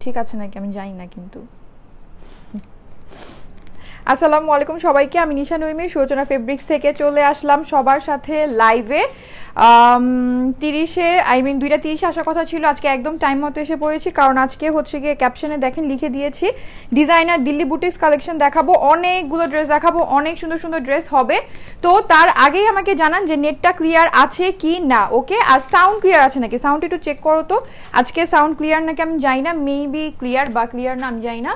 ঠিক আছে নাকি আমি জানি না কিন্তু। আসসালামু আলাইকুম সবাইকে, আমি নিশা নইমি সূচনা ফেব্রিক্স থেকে চলে আসলাম সবার সাথে লাইভে। 2টা 30 আসার কথা ছিল, আজকে একদম টাইম মতো এসে পড়েছি, কারণ আজকে হচ্ছে গিয়ে ক্যাপশনে দেখেন লিখে দিয়েছি ডিজাইনার দিল্লি বুটিক্স কালেকশন দেখাবো, অনেকগুলো ড্রেস দেখাবো, অনেক সুন্দর সুন্দর ড্রেস হবে। তো তার আগেই আমাকে জানান যে নেটটা ক্লিয়ার আছে কি না, ওকে? আর সাউন্ড ক্লিয়ার আছে নাকি, সাউন্ড একটু চেক করো তো। আজকে সাউন্ড ক্লিয়ার নাকি আমি জানি না, মেবি ক্লিয়ার বা ক্লিয়ার না আমি জানি না।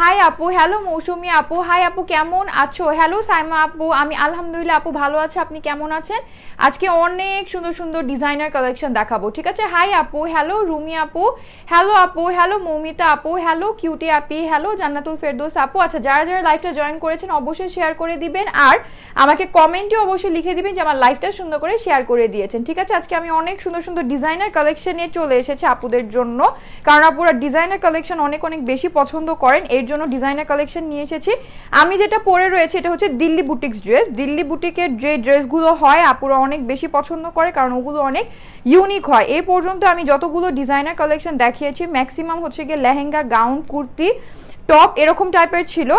হাই আপু, হ্যালো মৌসুমি আপু, হাই আপু কেমন আছো? হ্যালো সাইমা আপু, আমি আলহামদুলিল্লাহ আপু ভালো আছি, আপনি কেমন আছেন? আজকে অনেক সুন্দর সুন্দর ডিজাইনার কালেকশন দেখাবো, ঠিক আছে? হাই আপু, হ্যালো রুমি আপু, হ্যালো আপু, হ্যালো মৌমিতা আপু, হ্যালো কিউটি আপি, হ্যালো জান্নাতুল ফেরদৌস আপু। আচ্ছা, যারা যারা লাইভটা জয়েন করেছেন অবশ্যই শেয়ার করে দিবেন, আর আমাকে কমেন্টে অবশ্যই লিখে দিবেন যে আমার লাইভটা সুন্দর করে শেয়ার করে দিয়েছেন, ঠিক আছে? আজকে আমি অনেক সুন্দর সুন্দর ডিজাইনার কালেকশন নিয়ে চলে এসেছি আপুদের জন্য, কারণ আপুরা ডিজাইনার কালেকশন অনেক অনেক বেশি পছন্দ করেন, এর জন্য ডিজাইনার কালেকশন নিয়ে এসেছি। আমি যেটা পরে রয়েছে এটা হচ্ছে দিল্লি বুটিক্স ড্রেস। দিল্লি বুটিকের যে ড্রেসগুলো হয় আপুরা অনেক বেশি পছন্দ করে, কারণ ওগুলো অনেক ইউনিক হয়। এই পর্যন্ত আমি যতগুলো ডিজাইনার কালেকশন দেখিয়েছি ম্যাক্সিমাম হচ্ছে গিয়ে লেহেঙ্গা, গাউন, কুর্তি, টপ এরকম টাইপের ছিল,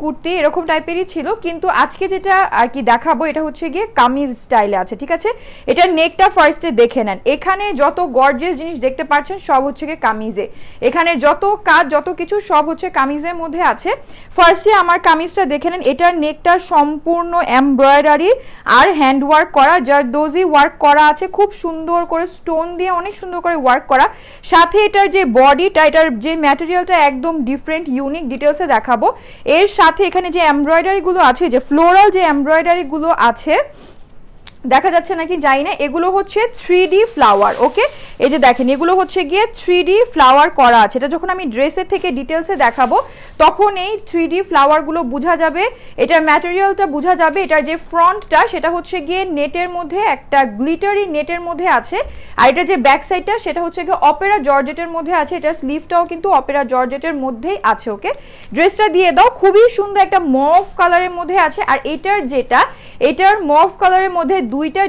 কুর্তি এরকম টাইপেরই ছিল, কিন্তু আজকে যেটা আর কি দেখাবো এটা হচ্ছে গিয়ে কামিজ স্টাইলে আছে, ঠিক আছে? এটার নেকটা ফার্স্টে দেখে নেন, এখানে যত গর্জিয়াস জিনিস দেখতে পাচ্ছেন সব হচ্ছে গিয়ে কামিজে, এখানে যত কাজ যত কিছু সব হচ্ছে কামিজের মধ্যে আছে। ফার্স্টে আমার কামিজটা দেখে নেন, এটার নেকটা সম্পূর্ণ এমব্রয়ডারি আর হ্যান্ড ওয়ার্ক করা, জারদোজি ওয়ার্ক করা আছে, খুব সুন্দর করে স্টোন দিয়ে অনেক সুন্দর করে ওয়ার্ক করা, সাথে এটার যে বডিটা, এটার যে ম্যাটেরিয়ালটা একদম ডিফারেন্ট ইউনিক, ডিটেলসে দেখাবো। এর সাথে এখানে যে এমব্রয়ডারি গুলো আছে, যে ফ্লোরাল যে এমব্রয়ডারি গুলো আছে, দেখা যাচ্ছে নাকি জানি না, এগুলো হচ্ছে 3D ফ্লাওয়ার, ওকে? এই যে দেখেন এগুলো হচ্ছে গিয়ে 3D ফ্লাওয়ার করা আছে। এটা যখন আমি ড্রেসের থেকে ডিটেলসে দেখাবো তখন এই 3D ফ্লাওয়ারগুলো বোঝা যাবে, এটার ম্যাটেরিয়ালটা বোঝা যাবে। এটার যে ফ্রন্টটা সেটা হচ্ছে গিয়ে নেটের মধ্যে, একটা গ্লিটারি নেটের মধ্যে আছে, আর এটা যে ব্যাক সাইডটা সেটা হচ্ছে গিয়ে অপেরা জর্জেটের মধ্যে আছে, এটার স্লিভটাও কিন্তু অপেরা জর্জেটের মধ্যেই আছে, ওকে? ড্রেসটা দিয়ে দাও, খুবই সুন্দর একটা মভ কালারের মধ্যে আছে। আর এটার যেটা, এটার মভ কালারের মধ্যে দুইটা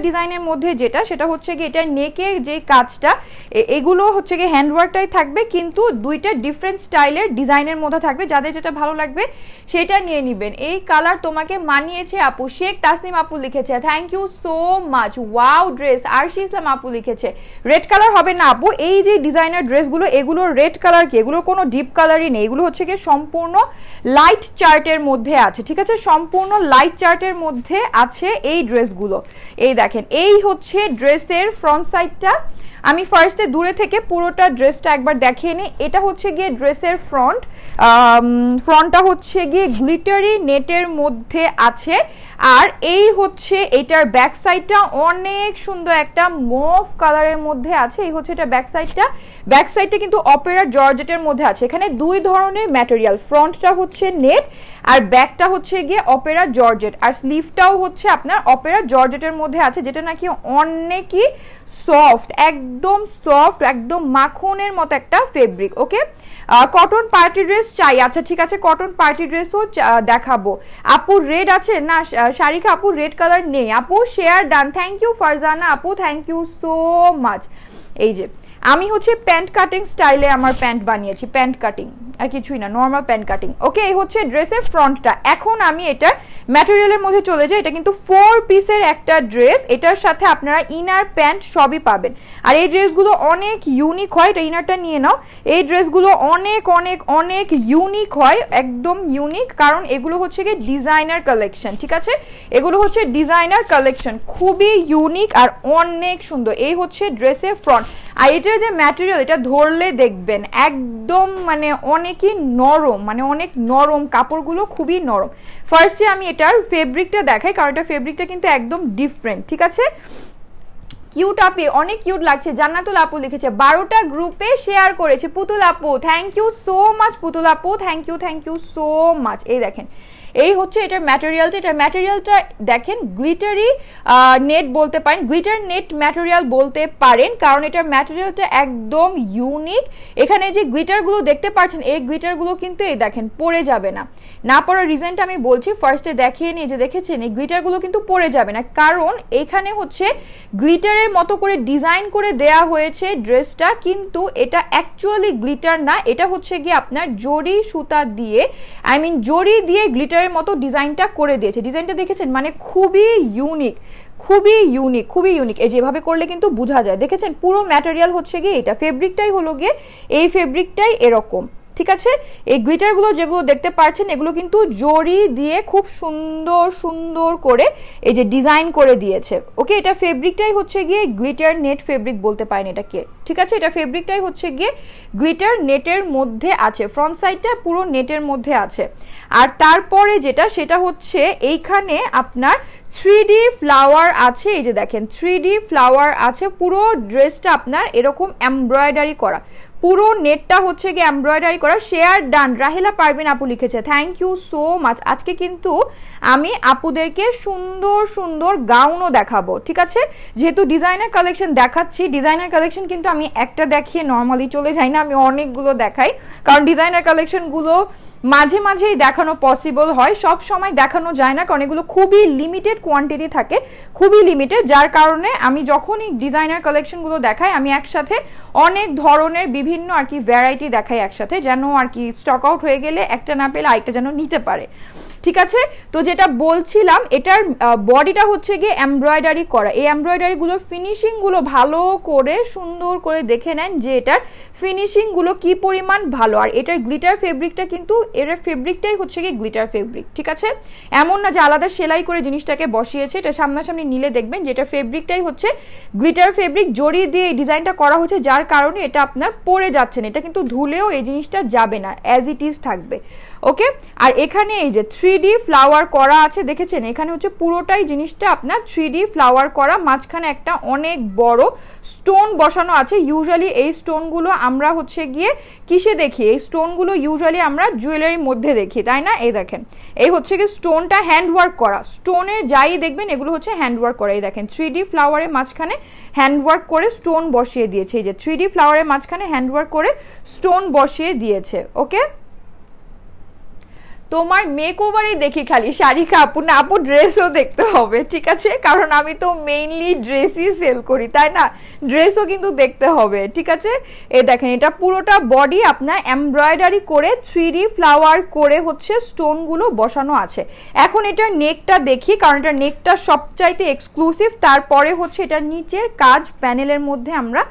ডিজাইনের মধ্যে যেটা, সেটা হচ্ছে গিয়ে এটার নেকের যে কাজটা, এগুলো হচ্ছে গিয়ে হ্যান্ডওয়ার্কটাই থাকবে, কিন্তু দুইটা ডিফারেন্ট স্টাইলের ডিজাইনের মধ্যে থাকবে। যাদের যেটা ভালো লাগবে সেটা নিয়ে নেবেন। এই কালার তোমাকে মানিয়েছে আপু, শেখ তাসনিম আপু লিখেছে, thank you so much, wow dress. Arshi Islam আপু লিখেছে রেড কালার হবে না আপু, এই যে ডিজাইনার ড্রেসগুলো এগুলো রেড কালার কি, এগুলো কোনো ডিপ কালারই নেই, এগুলো হচ্ছে গিয়ে সম্পূর্ণ লাইট চার্টের মধ্যে আছে, ঠিক আছে? সম্পূর্ণ লাইট চার্টের মধ্যে আছে এই ড্রেসগুলো। এই দেখেন এই হচ্ছে ড্রেসের ফ্রন্ট সাইডটা, আমি ফার্স্টে দূরে থেকে পুরোটা ড্রেসটা একবার দেখিয়ে নিই। এটা হচ্ছে গিয়ে ড্রেসের ফ্রন্টটা হচ্ছে গিয়ে গ্লিটারি নেটের মধ্যে আছে, আর এই হচ্ছে এটার ব্যাক সাইডটা অনেক সুন্দর একটা মভ কালারের মধ্যে আছে। এই হচ্ছে এটা ব্যাক সাইডটা কিন্তু অপেরা জর্জেটের মধ্যে আছে। এখানে দুই ধরনের ম্যাটেরিয়াল, ফ্রন্টটা হচ্ছে নেট আর ব্যাকটা হচ্ছে গিয়ে অপেরা জর্জেট, আর স্লিভটাও হচ্ছে আপনার অপেরা জর্জেটের মধ্যে আছে, যেটা নাকি অনেকই সফট, একদম মাখনের মতো একটা ফেব্রিক, ওকে? কটন পার্টি ড্রেস চাই, আচ্ছা ঠিক আছে, কটন পার্টি ড্রেসও দেখাবো। আপু রেড আছে না শারিকা আপু, রেড কালার নেই আপু, share done, thank you Farzana আপু, থ্যাংক ইউ সো মাচ। এই যে আমি হচ্ছে প্যান্ট কাটিং স্টাইলে আমার প্যান্ট বানিয়েছি, প্যান্ট কাটিং আর কিছুই না, নর্মাল প্যান্ট কাটিং, ওকে? এই হচ্ছে ড্রেসের ফ্রন্টটা। এখন আমি এটার ম্যাটেরিয়ালের মধ্যে চলে যাই। এটা কিন্তু 4 পিসের একটা ড্রেস, এটার সাথে আপনারা ইনার প্যান্ট সবই পাবেন, আর এই ড্রেসগুলো অনেক ইউনিক হয়। এটা ইনারটা নিয়ে নাও, এই ড্রেসগুলো অনেক অনেক অনেক ইউনিক হয়, একদম ইউনিক, কারণ এগুলো হচ্ছে কি ডিজাইনার কালেকশন, ঠিক আছে? এগুলো হচ্ছে ডিজাইনার কালেকশন, খুবই ইউনিক আর অনেক সুন্দর। এই হচ্ছে ড্রেসের ফ্রন্ট, আর এটার যে ম্যাটেরিয়াল, এটা ধরলে দেখবেন একদম অনেকই নরম, অনেক নরম, কাপড়গুলো খুবই নরম। ফার্স্টে আমি এটার ফেব্রিকটা দেখাই, কারণ এটা ফেব্রিকটা কিন্তু একদম ডিফারেন্ট, ঠিক আছে? কিউট আপি, অনেক কিউট লাগছে। জান্নাতুল আপু লিখেছে 12টা গ্রুপে শেয়ার করেছে। পুতুল আপু থ্যাংক ইউ সো মাচ, পুতুল আপু থ্যাংক ইউ সো মাচ। এই দেখেন এই হচ্ছে এটার ম্যাটেরিয়ালটা দেখেন গ্লিটারি নেট বলতে পারেন, গ্লিটার নেট ম্যাটেরিয়াল বলতে পারেন, কারণ এটার ম্যাটেরিয়ালটা একদম ইউনিক। এখানে যে গ্লিটারগুলো দেখতে পাচ্ছেন এই গ্লিটারগুলো কিন্তু এই দেখেন পড়ে যাবে না পড়ার রিজনটা আমি বলছি, ফার্স্টে দেখিয়ে নিয়ে যে দেখেছেন এই গ্লিটারগুলো কিন্তু পড়ে যাবে না, কারণ এখানে হচ্ছে গ্লিটারের মতো করে ডিজাইন করে দেয়া হয়েছে ড্রেসটা, কিন্তু এটা অ্যাকচুয়ালি গ্লিটার না, এটা হচ্ছে গিয়ে আপনার জরি সুতা দিয়ে জরি দিয়ে গ্লিটারের মতো ডিজাইনটা করে দিয়েছে। ডিজাইনটা দেখেছেন মানে খুবই ইউনিক, এই যেভাবে করলে কিন্তু বোঝা যায়। দেখেছেন পুরো ম্যাটেরিয়াল হচ্ছে গিয়ে এটা, ফেব্রিকটাই হলো গিয়ে এই ফেব্রিকটাই এরকম, ঠিক আছে। এই গ্লিটারগুলো যেগুলো দেখতে পাচ্ছেন এগুলো কিন্তু জরি দিয়ে খুব সুন্দর করে এই যে ডিজাইন করে দিয়েছে। ওকে, এটা ফেব্রিকটাই হচ্ছে গিয়ে গ্লিটার নেট ফেব্রিক বলতে পারেন এটাকে, ঠিক আছে। এটা ফেব্রিকটাই হচ্ছে গিয়ে গ্লিটার নেটের মধ্যে আছে, ফ্রন্ট সাইডটা পুরো নেটের মধ্যে আছে। আর তারপরে যেটা সেটা হচ্ছে এইখানে আপনার 3D ফ্লাওয়ার আছে, এই যে দেখেন 3D ফ্লাওয়ার আছে, পুরো ড্রেসটা আপনার এরকম এমব্রয়ডারি করা, পুরো নেটটা হচ্ছে গিয়ে এমব্রয়ডারি করা। শেয়ার ডান, রাহিলা পারভিন আপু লিখেছে, থ্যাংক ইউ সো মাচ। আজকে কিন্তু আমি আপুদেরকে সুন্দর গাউনও দেখাবো, ঠিক আছে। যেহেতু ডিজাইনার কালেকশন দেখাচ্ছি, ডিজাইনার কালেকশন কিন্তু আমি একটা দেখিয়ে নর্মালি চলে যাই না, আমি অনেকগুলো দেখাই, কারণ ডিজাইনার কালেকশনগুলো মাঝেই দেখানো পসিবল হয়, সব সময় দেখানো যায় না, কারণ এগুলো খুবই লিমিটেড কোয়ান্টিটি থাকে, খুবই লিমিটেড, যার কারণে আমি যখনই ডিজাইনার কালেকশনগুলো দেখাই আমি একসাথে অনেক ধরনের বিভিন্ন আর কি ভ্যারাইটি দেখাই একসাথে, যেন আর কি স্টক আউট হয়ে গেলে একটা না পেলে আরেকটা যেন নিতে পারে, ঠিক আছে। তো যেটা বলছিলাম, এটার বডিটা হচ্ছে গিয়ে এমব্রয়ডারি করা, এই এমব্রয়ডারিগুলোর ফিনিশিংগুলো ভালো করে সুন্দর করে দেখে নেন যে এটার ফিনিশিংগুলো কি পরিমাণ ভালো। আর এটার গ্লিটার ফেব্রিকটা কিন্তু এটার ফেব্রিকটাই হচ্ছে গিয়ে গ্লিটার ফেব্রিক, ঠিক আছে। এমন না যে আলাদা সেলাই করে জিনিসটাকে বসিয়েছে, এটা সামনাসামনি নিলে দেখবেন যে এটা ফেব্রিকটাই হচ্ছে গ্লিটার ফেব্রিক, জড়ি দিয়ে এই ডিজাইনটা করা হচ্ছে, যার কারণে এটা আপনার পরে যাচ্ছে না, এটা কিন্তু ধুলেও এই জিনিসটা যাবে না, অ্যাজ ইট ইজ থাকবে, ওকে। আর এখানে এই যে 3D ফ্লাওয়ার করা আছে, দেখেছেন এখানে হচ্ছে পুরোটাই জিনিসটা আপনার 3D ফ্লাওয়ার করা, মাঝখানে একটা অনেক বড় স্টোন বসানো আছে। ইউজুয়ালি এই স্টোনগুলো আমরা হচ্ছে গিয়ে কিসে দেখি, এই স্টোনগুলো ইউজুয়ালি আমরা জুয়েলারির মধ্যে দেখি, তাই না। এই দেখেন এই হচ্ছে গিয়ে স্টোনটা হ্যান্ডওয়ার্ক করা, স্টোনের যাই দেখবেন এগুলো হচ্ছে হ্যান্ডওয়ার্ক করা। এই দেখেন 3D ফ্লাওয়ারের মাঝখানে হ্যান্ডওয়ার্ক করে স্টোন বসিয়ে দিয়েছে, এই যে 3D ফ্লাওয়ারের মাঝখানে হ্যান্ডওয়ার্ক করে স্টোন বসিয়ে দিয়েছে, ওকে। তোমার মেকওভারই দেখি খালি শারিকা আপু, না আপু ড্রেসও দেখতে হবে, ঠিক আছে, কারণ আমি তো মেইনলি ড্রেসই সেল করি, তাই না, ড্রেসও কিন্তু দেখতে হবে, ঠিক আছে। এই দেখেন এটা পুরোটা বডি আপনার এমব্রয়ডারি করে 3D ফ্লাওয়ার করে হচ্ছে স্টোনগুলো বসানো আছে। এখন এটার নেকটা দেখি, কারণ এটার নেকটা সবচাইতে এক্সক্লুসিভ, তারপরে হচ্ছে এটার নিচের কাজ প্যানেলের মধ্যে আমরা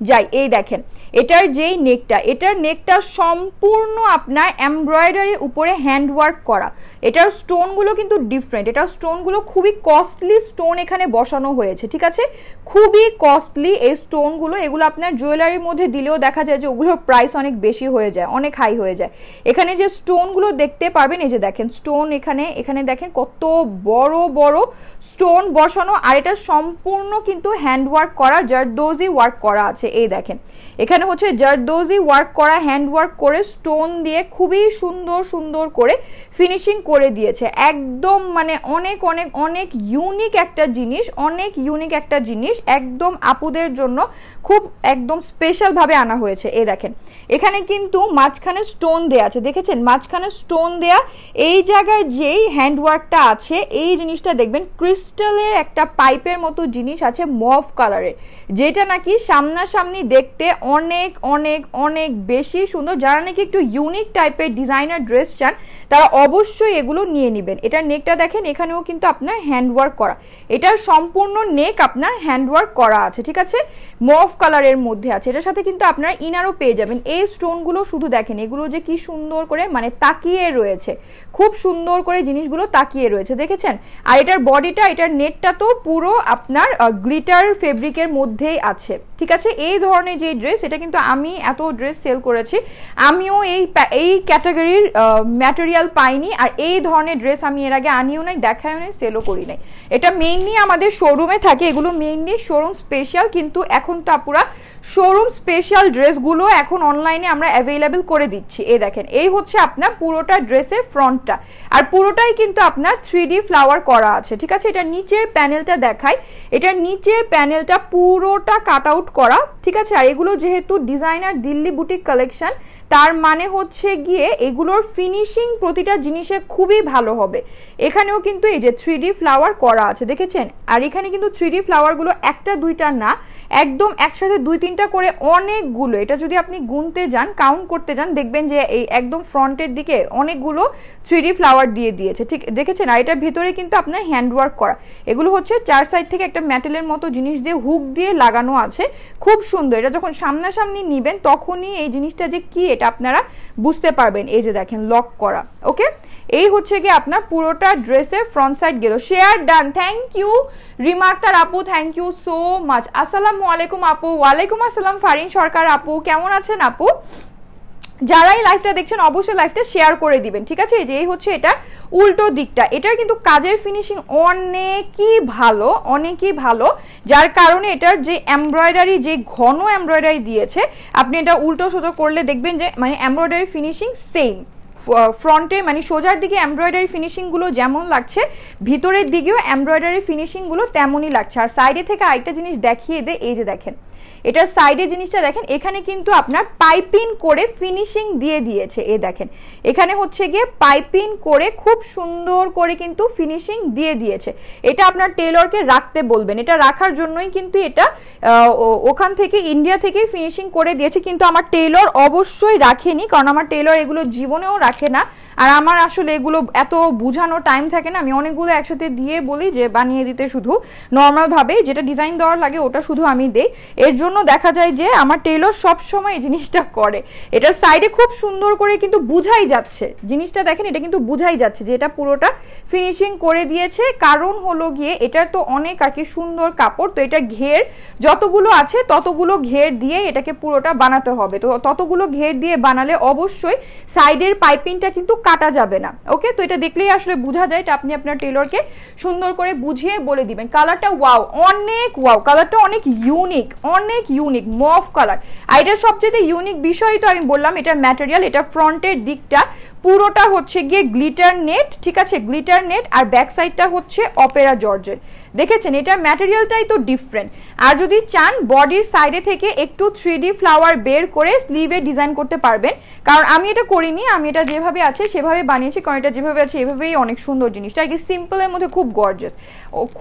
যাই। এই দেখেন এটার যেই নেকটা, এটার নেকটা সম্পূর্ণ আপনার এমব্রয়ডারি উপরে হ্যান্ডওয়ার্ক করা, এটার স্টোনগুলো কিন্তু ডিফারেন্ট, এটার স্টোনগুলো খুবই কস্টলি স্টোন এখানে বসানো হয়েছে, ঠিক আছে, খুবই কস্টলি এই স্টোনগুলো। এগুলো আপনার জুয়েলারির মধ্যে দিলেও দেখা যায় যে ওগুলোর প্রাইস অনেক বেশি হয়ে যায়, অনেক হাই হয়ে যায়। এখানে যে স্টোনগুলো দেখতে পারবেন, এই যে দেখেন স্টোন এখানে দেখেন কত বড় বড় স্টোন বসানো, আর এটা সম্পূর্ণ কিন্তু হ্যান্ডওয়ার্ক করা, জারদোজি ওয়ার্ক করা আছে। এই দেখেন এখানে হচ্ছে জারদোজি ওয়ার্ক করা, হ্যান্ডওয়ার্ক করে স্টোন দিয়ে খুবই সুন্দর করে ফিনিশিং করে দিয়েছে, একদম মানে অনেক ইউনিক একটা জিনিস, একদম আপুদের জন্য খুব একদম স্পেশাল ভাবে আনা হয়েছে। এই দেখেন এখানে কিন্তু মাঝখানে স্টোন দেয়া আছে, দেখেছেন মাঝখানে স্টোন দেয়া, এই জায়গায় যেই হ্যান্ডওয়ার্কটা আছে এই জিনিসটা দেখবেন ক্রিস্টালের একটা পাইপের মতো জিনিস আছে মভ কালারের, যেটা নাকি সামনাসামনি দেখতে অনেক বেশি সুন্দর। যারা নাকি একটু ইউনিক টাইপের ডিজাইনার ড্রেস চান তারা অবশ্যই এগুলো নিয়ে নেবেন। এটার নেকটা দেখেন এখানেও কিন্তু আপনার হ্যান্ডওয়ার্ক করা, এটার সম্পূর্ণ নেক আপনার হ্যান্ডওয়ার্ক করা আছে, ঠিক আছে, মভ কালারের মধ্যে আছে। এটার সাথে কিন্তু আপনারা ইনারও পেয়ে যাবেন। এই স্টোনগুলো শুধু দেখেন এগুলো যে কি সুন্দর করে মানে তাকিয়ে রয়েছে, খুব সুন্দর করে জিনিসগুলো তাকিয়ে রয়েছে, দেখেছেন। আর এটার বডিটা, এটার নেটটা তো পুরো আপনার গ্লিটার ফেব্রিকের মধ্যেই আছে, ঠিক আছে। এই ধরনের যে ড্রেস, এটা কিন্তু আমি এত ড্রেস সেল করেছি, আমিও এই ক্যাটাগরির ম্যাটেরিয়াল পাইনি, আর এই ধরনের ড্রেস আমি এর আগে আনিও নাই, দেখাও নাই, সেলও করি নাই। এটা মেইনলি আমাদের শোরুমে থাকে, এগুলো মেইনলি শোরুম স্পেশাল, কিন্তু এখন তো আপুরা শোরুম স্পেশাল ড্রেসগুলো এখন অনলাইনে আমরা অ্যাভেলেবেল করে দিচ্ছি। এই দেখেন, এই হচ্ছে আপনার পুরোটা ড্রেসের ফ্রন্টটা, আর পুরোটাই কিন্তু আপনার 3D ফ্লাওয়ার করা আছে, ঠিক আছে। এটা নিচের প্যানেলটা দেখাই, এটা নিচের প্যানেলটা পুরোটা কাট আউট করা, ঠিক আছে। আর এগুলো যেহেতু ডিজাইনার দিল্লি বুটিক কালেকশন, তার মানে হচ্ছে গিয়ে এগুলোর ফিনিশিং প্রতিটা জিনিসে খুবই ভালো হবে। এখানেও কিন্তু এই যে 3D ফ্লাওয়ার করা আছে, দেখেছেন। আর এখানে কিন্তু 3D ফ্লাওয়ারগুলো একটা দুইটা না, একদম একসাথে 2-3টা করে অনেকগুলো। এটা যদি আপনি গুনতে যান, কাউন্ট করতে যান, দেখবেন যে এই একদম ফ্রন্টের দিকে অনেকগুলো 3D ফ্লাওয়ার দিয়ে দিয়েছে, ঠিক দেখেছেন। আর এটার ভেতরে কিন্তু আপনার হ্যান্ডওয়ার্ক করা, এগুলো হচ্ছে 4 সাইড থেকে একটা মেটালের মতো জিনিস দিয়ে হুক দিয়ে লাগানো আছে, খুব সুন্দর। এটা যখন সামনাসামনি নিবেন তখনই এই জিনিসটা যে কি এটা আপনারা বুঝতে পারবেন। এই যে দেখেন লক করা, ওকে। এই হচ্ছে কি আপনার পুরোটা ড্রেসের ফ্রন্ট সাইড গেল। শেয়ার ডান, থ্যাংক ইউ রিমার্কার আপু, থ্যাংক ইউ সো মাচ। আসসালামু আলাইকুম আপু। ওয়ালাইকুম আসসালাম ফারিন সরকার আপু, কেমন আছেন আপু? যারাই লাইভটা দেখছেন অবশ্যই লাইভটা শেয়ার করে দিবেন, ঠিক আছে। এই হচ্ছে এটা উল্টো দিকটা, এটার কিন্তু কাজের ফিনিশিং অনেকই ভালো, অনেকই ভালো, যার কারণে এটার যে এমব্রয়ডারি, যে ঘন এমব্রয়ডারি দিয়েছে, আপনি এটা উল্টো সোজা করলে দেখবেন যে মানে এমব্রয়ডারি ফিনিশিং সেম। ফ্রন্টে মানে সোজার দিকে এমব্রয়ডারি ফিনিশিংগুলো যেমন লাগছে, ভিতরের দিকেও এমব্রয়ডারি ফিনিশিংগুলো তেমনই লাগছে। আর সাইডে থেকে আরেকটা জিনিস দেখিয়ে দে, এই যে দেখেন এটার সাইডে জিনিসটা দেখেন, এখানে কিন্তু আপনার পাইপিং করে ফিনিশিং দিয়ে দিয়েছে। এই দেখেন এখানে হচ্ছে গিয়ে পাইপিং করে খুব সুন্দর করে কিন্তু ফিনিশিং দিয়ে দিয়েছে। এটা আপনার টেলরকে রাখতে বলবেন, এটা রাখার জন্যই কিন্তু এটা ওখান থেকে ইন্ডিয়া থেকেই ফিনিশিং করে দিয়েছে, কিন্তু আমার টেলর অবশ্যই রাখেনি, কারণ আমার টেলর এগুলো জীবনেও রাখে না। আর আমার আসলে এগুলো এত বুঝানো টাইম থাকে না, আমি অনেকগুলো একসাথে দিয়ে বলি যে বানিয়ে দিতে, শুধু নর্মালভাবে যেটা ডিজাইন দেওয়ার লাগে ওটা শুধু আমি দেই। এর জন্য দেখা যায় যে আমার টেলর সব সময় এই জিনিসটা করে। এটা সাইডে খুব সুন্দর করে কিন্তু বুঝাই যাচ্ছে, জিনিসটা দেখেন এটা কিন্তু বুঝাই যাচ্ছে যে এটা পুরোটা ফিনিশিং করে দিয়েছে। কারণ হলো গিয়ে এটার তো অনেক আর কি সুন্দর কাপড়, তো এটা ঘের যতগুলো আছে ততগুলো ঘের দিয়ে এটাকে পুরোটা বানাতে হবে। তো ততগুলো ঘের দিয়ে বানালে অবশ্যই সাইডের পাইপিংটা কিন্তু কাটা যাবে না, ওকে। তো এটা দেখলেই আসলে বোঝা যায়, এটা আপনি আপনার টেলরকে সুন্দর করে বুঝিয়ে বলে দিবেন। কালারটা ওয়াও, অনেক ওয়াও, কালারটা অনেক ইউনিক, অনেক ইউনিক মফ কালার। আর এটার সবচেয়ে ইউনিক বিষয় তো আমি বললাম এটা ম্যাটেরিয়াল, এটা ফ্রন্টের দিকটা পুরোটা হচ্ছে গিয়ে গ্লিটার নেট, ঠিক আছে, গ্লিটার নেট। আর ব্যাক সাইডটা হচ্ছে অপেরা জর্জেট, দেখেছেন এটার ম্যাটেরিয়ালটাই তো ডিফারেন্ট। আর যদি চান বডির সাইডে থেকে একটু 3D ফ্লাওয়ার বের করে স্লিভে ডিজাইন করতে পারবেন, কারণ আমি এটা করিনি, আমি এটা যেভাবে আছে সেভাবে বানিয়েছি, কারণ এটা যেভাবে আছে এভাবেই অনেক সুন্দর জিনিসটা, আর কি সিম্পলের মধ্যে খুব গর্জিয়াস,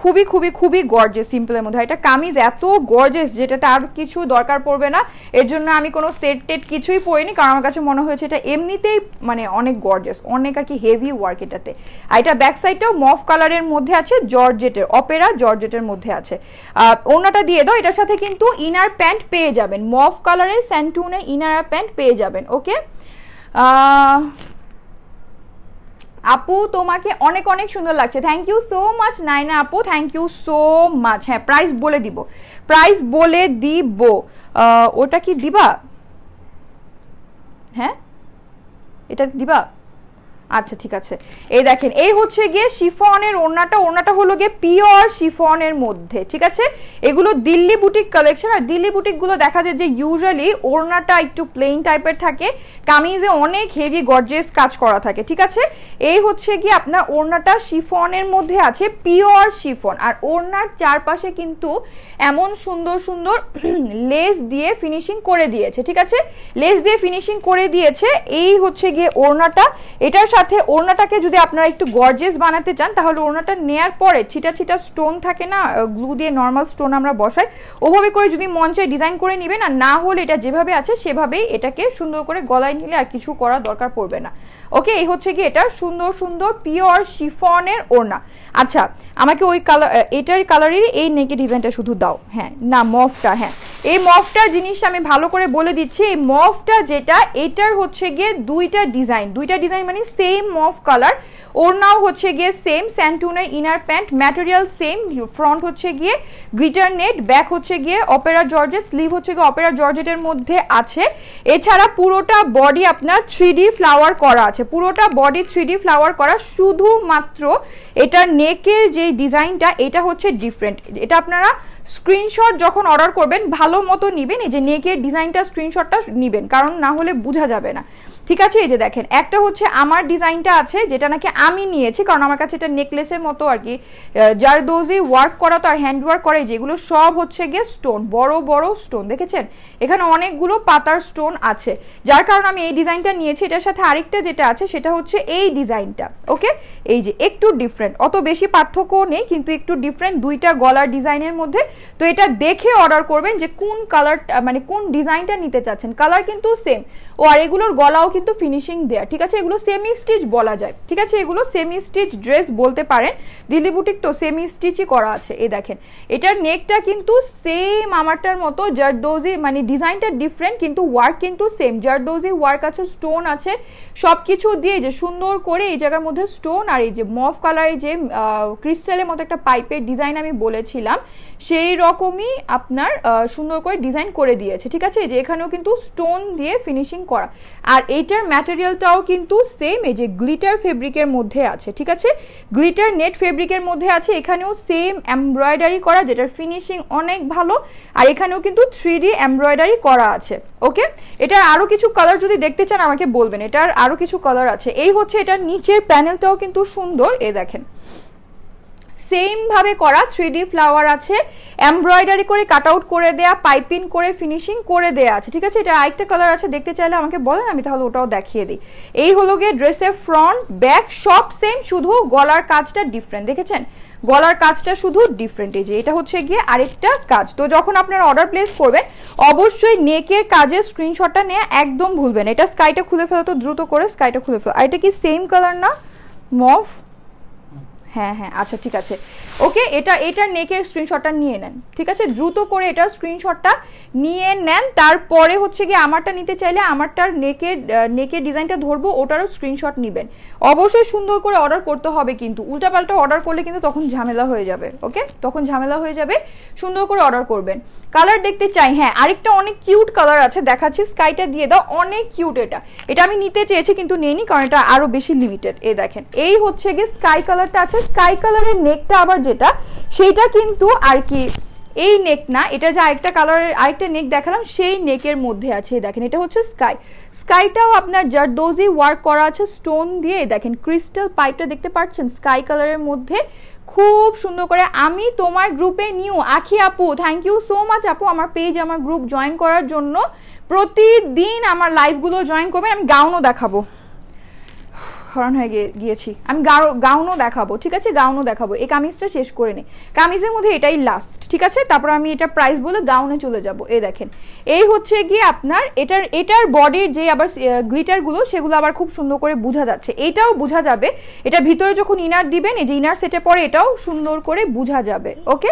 খুবই খুবই খুবই গর্জিয়াস সিম্পলের মধ্যে। এটা কামিজ এত গর্জিয়াস যেটাতে আর কিছু দরকার পড়বে না, এর জন্য আমি কোনো সেট টেট কিছুই পরিনি, কারণ আমার কাছে মনে হয়েছে এটা এমনিতেই মানে অনেক গর্জিয়াস, অনেক আর কি হেভি ওয়ার্ক এটাতে। আর এটা ব্যাক সাইডটাও মফ কালারের মধ্যে আছে, জর্জেটের অপেরা জর্জেটের মধ্যে আছে। ওনাটা দিয়ে দাও, এটার সাথে কিন্তু ইনার প্যান্ট পেয়ে যাবেন, মফ কালারের স্যান্টুনের ইনার প্যান্ট পেয়ে যাবেন, ওকে। আপু তোমাকে অনেক অনেক সুন্দর লাগছে, thank you so much Naina আপু, থ্যাংক ইউ সো মাচ। হ্যাঁ প্রাইস বলে দিব, প্রাইস বলে দিব, ওটা কি দিবা? হ্যাঁ এটা দিবা, আচ্ছা ঠিক আছে। এই দেখেন এই হচ্ছে গিয়ে শিফনের ওড়নাটা, ওড়নাটা হলো গিয়ে পিওর শিফনের মধ্যে, ঠিক আছে। এগুলো দিল্লি বুটিক কালেকশন, আর দিল্লি বুটিকগুলো দেখা যায় যে ইউজুয়ালি ওড়নাটা একটু প্লেন টাইপের থাকে, কামিজে অনেক হেভি গর্জিয়াস কাজ করা থাকে, ঠিক আছে। এই হচ্ছে গিয়ে আপনার ওড়নাটা শিফনের মধ্যে আছে, পিওর শিফন। আর ওড়নার চারপাশে কিন্তু এমন সুন্দর সুন্দর লেস দিয়ে ফিনিশিং করে দিয়েছে, ঠিক আছে, লেস দিয়ে ফিনিশিং করে দিয়েছে। এই হচ্ছে গিয়ে ওড়নাটা, এটার সাথে ওড়নাটাকে যদি আপনারা একটু গর্জিয়াস বানাতে চান তাহলে ওড়নাটা নেয়ার পরে ছিটা ছিটা স্টোন থাকে না, গ্লু দিয়ে নর্মাল স্টোন আমরা বসাই, ওভাবে করে যদি মন চাই ডিজাইন করে নেবেন, আর না হলে এটা যেভাবে আছে সেভাবেই এটাকে সুন্দর করে গলায় নিলে আর কিছু করার দরকার পড়বে না, ওকে। এই হচ্ছে কি এটা সুন্দর সুন্দর পিওর শিফনের ওড়না। আচ্ছা আমাকে ওই কালার, এটার কালারেরই এই নেকের ডিজাইনটা শুধু দাও, হ্যাঁ না মফটা, হ্যাঁ এই মফটার জিনিসটা আমি ভালো করে বলে দিচ্ছি। এই মফটা যেটা, এটার হচ্ছে গিয়ে দুইটা ডিজাইন মানে সেম মফ কালার। ওড়নাও হচ্ছে গিয়ে সেম, স্যান্টুনের inner pant, material same, front হচ্ছে গিয়ে গ্লিটার নেট, ব্যাক হচ্ছে গিয়ে অপেরা জর্জেট, স্লিভ হচ্ছে গিয়ে অপেরা জর্জেটের মধ্যে আছে। এছাড়া পুরোটা বডি আপনার 3D ফ্লাওয়ার করা আছে, পুরোটা বডি 3D ফ্লাওয়ার করা। শুধুমাত্র এটার নেকের যে ডিজাইনটা এটা হচ্ছে ডিফারেন্ট। এটা আপনারা স্ক্রিনশট যখন অর্ডার করবেন ভালো মতো নিবেন, এই যে নেকের ডিজাইনটা স্ক্রিনশটটা নিবেন, কারণ না হলে বোঝা যাবে না, ঠিক আছে। এই যে দেখেন একটা হচ্ছে আমার ডিজাইনটা আছে যেটা নাকি আমি নিয়েছি, কারণ আমার কাছে এটা নেকলেসের মতো আর কি জারদোজি ওয়ার্ক করা, তো আর হ্যান্ড ওয়ার্ক করে, যেগুলো সব হচ্ছে গিয়ে স্টোন, বড় বড় স্টোন দেখেছেন, এখানে অনেকগুলো পাতার স্টোন আছে, যার কারণে আমি এই ডিজাইনটা নিয়েছি। এটার সাথে আরেকটা যেটা আছে সেটা হচ্ছে এই ডিজাইনটা, ওকে। এই যে একটু ডিফারেন্ট, অত বেশি পার্থক্য নেই কিন্তু একটু ডিফারেন্ট দুইটা গলার ডিজাইনের মধ্যে। তো এটা দেখে অর্ডার করবেন যে কোন কালার মানে কোন ডিজাইনটা নিতে চাচ্ছেন। কালার কিন্তু সেম, ও আর এগুলোর গলাও কিন্তু ফিনিশিং দেয়া, ঠিক আছে। এগুলো সেমি স্টিচ বলা যায়, ঠিক আছে, এগুলো সেমি স্টিচ ড্রেস বলতে পারেন। দিল্লি বুটিক তো সেমি স্টিচই করা আছে। এই দেখেন এটার নেকটা কিন্তু সেম আমারটার মতো, জারদোজি মানে ডিজাইনটা ডিফারেন্ট কিন্তু ওয়ার্ক কিন্তু সেম। জারদোজি ওয়ার্ক আছে, স্টোন আছে, সবকিছু দিয়ে যে সুন্দর করে এই জায়গার মধ্যে স্টোন, আর এই যে মফ কালারের যে ক্রিস্টালের মতো একটা পাইপের ডিজাইন আমি বলেছিলাম সেই রকমই আপনার সুন্দর করে ডিজাইন করে দিয়েছে, ঠিক আছে। যে এখানেও কিন্তু স্টোন দিয়ে ফিনিশিং করা, আর এইটার ম্যাটেরিয়ালটাও কিন্তু সেম, এই যে গ্লিটার ফেব্রিকের মধ্যে আছে, ঠিক আছে, গ্লিটার নেট ফেব্রিকের মধ্যে আছে। এখানেও সেম এমব্রয়ডারি করা, যেটার ফিনিশিং অনেক ভালো, আর এখানেও কিন্তু 3D এমব্রয়ডারি করা আছে, ওকে। এটার আরো কিছু কালার যদি দেখতে চান আমাকে বলবেন, এটার আরো কিছু কালার আছে। এই হচ্ছে এটার নিচের প্যানেলটাও কিন্তু সুন্দর, এই দেখেন সেম ভাবে করা, 3D ফ্লাওয়ার আছে, এমব্রয়ডারি করে কাট আউট করে দেয়া, পাইপিং করে ফিনিশিং করে দেয়া আছে, ঠিক আছে। এটা আরেকটা কালার আছে, দেখতে চাইলে আমাকে বলেন, আমি তাহলে ওটাও দেখিয়ে দিই। এই হলো গিয়ে ড্রেসের ফ্রন্ট ব্যাক সব সেম, শুধু গলার কাজটা ডিফারেন্ট, দেখেছেন গলার কাজটা শুধু ডিফারেন্ট। এই যে এটা হচ্ছে গিয়ে আরেকটা কাজ। তো যখন আপনারা অর্ডার প্লেস করবেন অবশ্যই নেকের কাজের স্ক্রিনশটটা নিয়ে একদম ভুলবেন। এটা স্কাইটা খুলে ফেলো তো, দ্রুত করে স্কাইটা খুলে ফেলো। আর এটা কি সেম কালার না মফ? হ্যাঁ হ্যাঁ আচ্ছা ঠিক আছে, ওকে। এটার নেকের স্ক্রিনশটটা নিয়ে নেন, ঠিক আছে, দ্রুত করে এটার স্ক্রিনশটটা নিয়ে নেন। তারপরে হচ্ছে গিয়ে আমারটা নিতে চাইলে আমারটার নেকের ডিজাইনটা ধরবো, ওটারও স্ক্রিনশট নেবেন। অবশ্যই সুন্দর করে অর্ডার করতে হবে, কিন্তু উল্টাপাল্টা অর্ডার করলে কিন্তু তখন ঝামেলা হয়ে যাবে, ওকে, তখন ঝামেলা হয়ে যাবে। সুন্দর করে অর্ডার করবেন। কালার দেখতে চাই, হ্যাঁ আরেকটা অনেক কিউট কালার আছে, দেখাচ্ছি, স্কাইটা দিয়ে দাও, অনেক কিউট। এটা আমি নিতে চেয়েছি কিন্তু নেইনি, কারণ এটা আরো বেশি লিমিটেড। এই দেখেন এই হচ্ছে গিয়ে স্কাই কালারটা আছে। স্কাই কালারের নেকটা আবার যেটা সেইটা কিন্তু আর কি এই নেক না, এটা যে আরেকটা কালারের আরেকটা নেক দেখালাম সেই নেকের মধ্যে আছে। দেখেন এটা হচ্ছে স্কাইটাও আপনার জারদোজি ওয়ার্ক করা আছে স্টোন দিয়ে। দেখেন ক্রিস্টাল পাইপটা দেখতে পাচ্ছেন স্কাই কালারের মধ্যে, খুব সুন্দর করে। আমি তোমার গ্রুপে নিউ আখি আপু, থ্যাংক ইউ সো মাচ আপু, আমার পেজ আমার গ্রুপ জয়েন করার জন্য। প্রতিদিন আমার লাইভগুলো জয়েন করবেন। আমি গাউনও দেখাবো, হরণ হয়ে গিয়েছি, আমি গাউনও দেখাবো, ঠিক আছে, গাউনও দেখাবো। এই কামিজটা শেষ করে নে, কামিজের মধ্যে এটাই লাস্ট, ঠিক আছে, তারপর আমি এটা প্রাইস বলে গাউনে চলে যাব। এই দেখেন এই হচ্ছে গিয়ে আপনার এটার বডির যে আবার গ্লিটারগুলো সেগুলো আবার খুব সুন্দর করে বোঝা যাচ্ছে, এটাও বোঝা যাবে। এটা ভিতরে যখন ইনার দিবেন, এই যে ইনার সেটে পরে এটাও সুন্দর করে বোঝা যাবে, ওকে।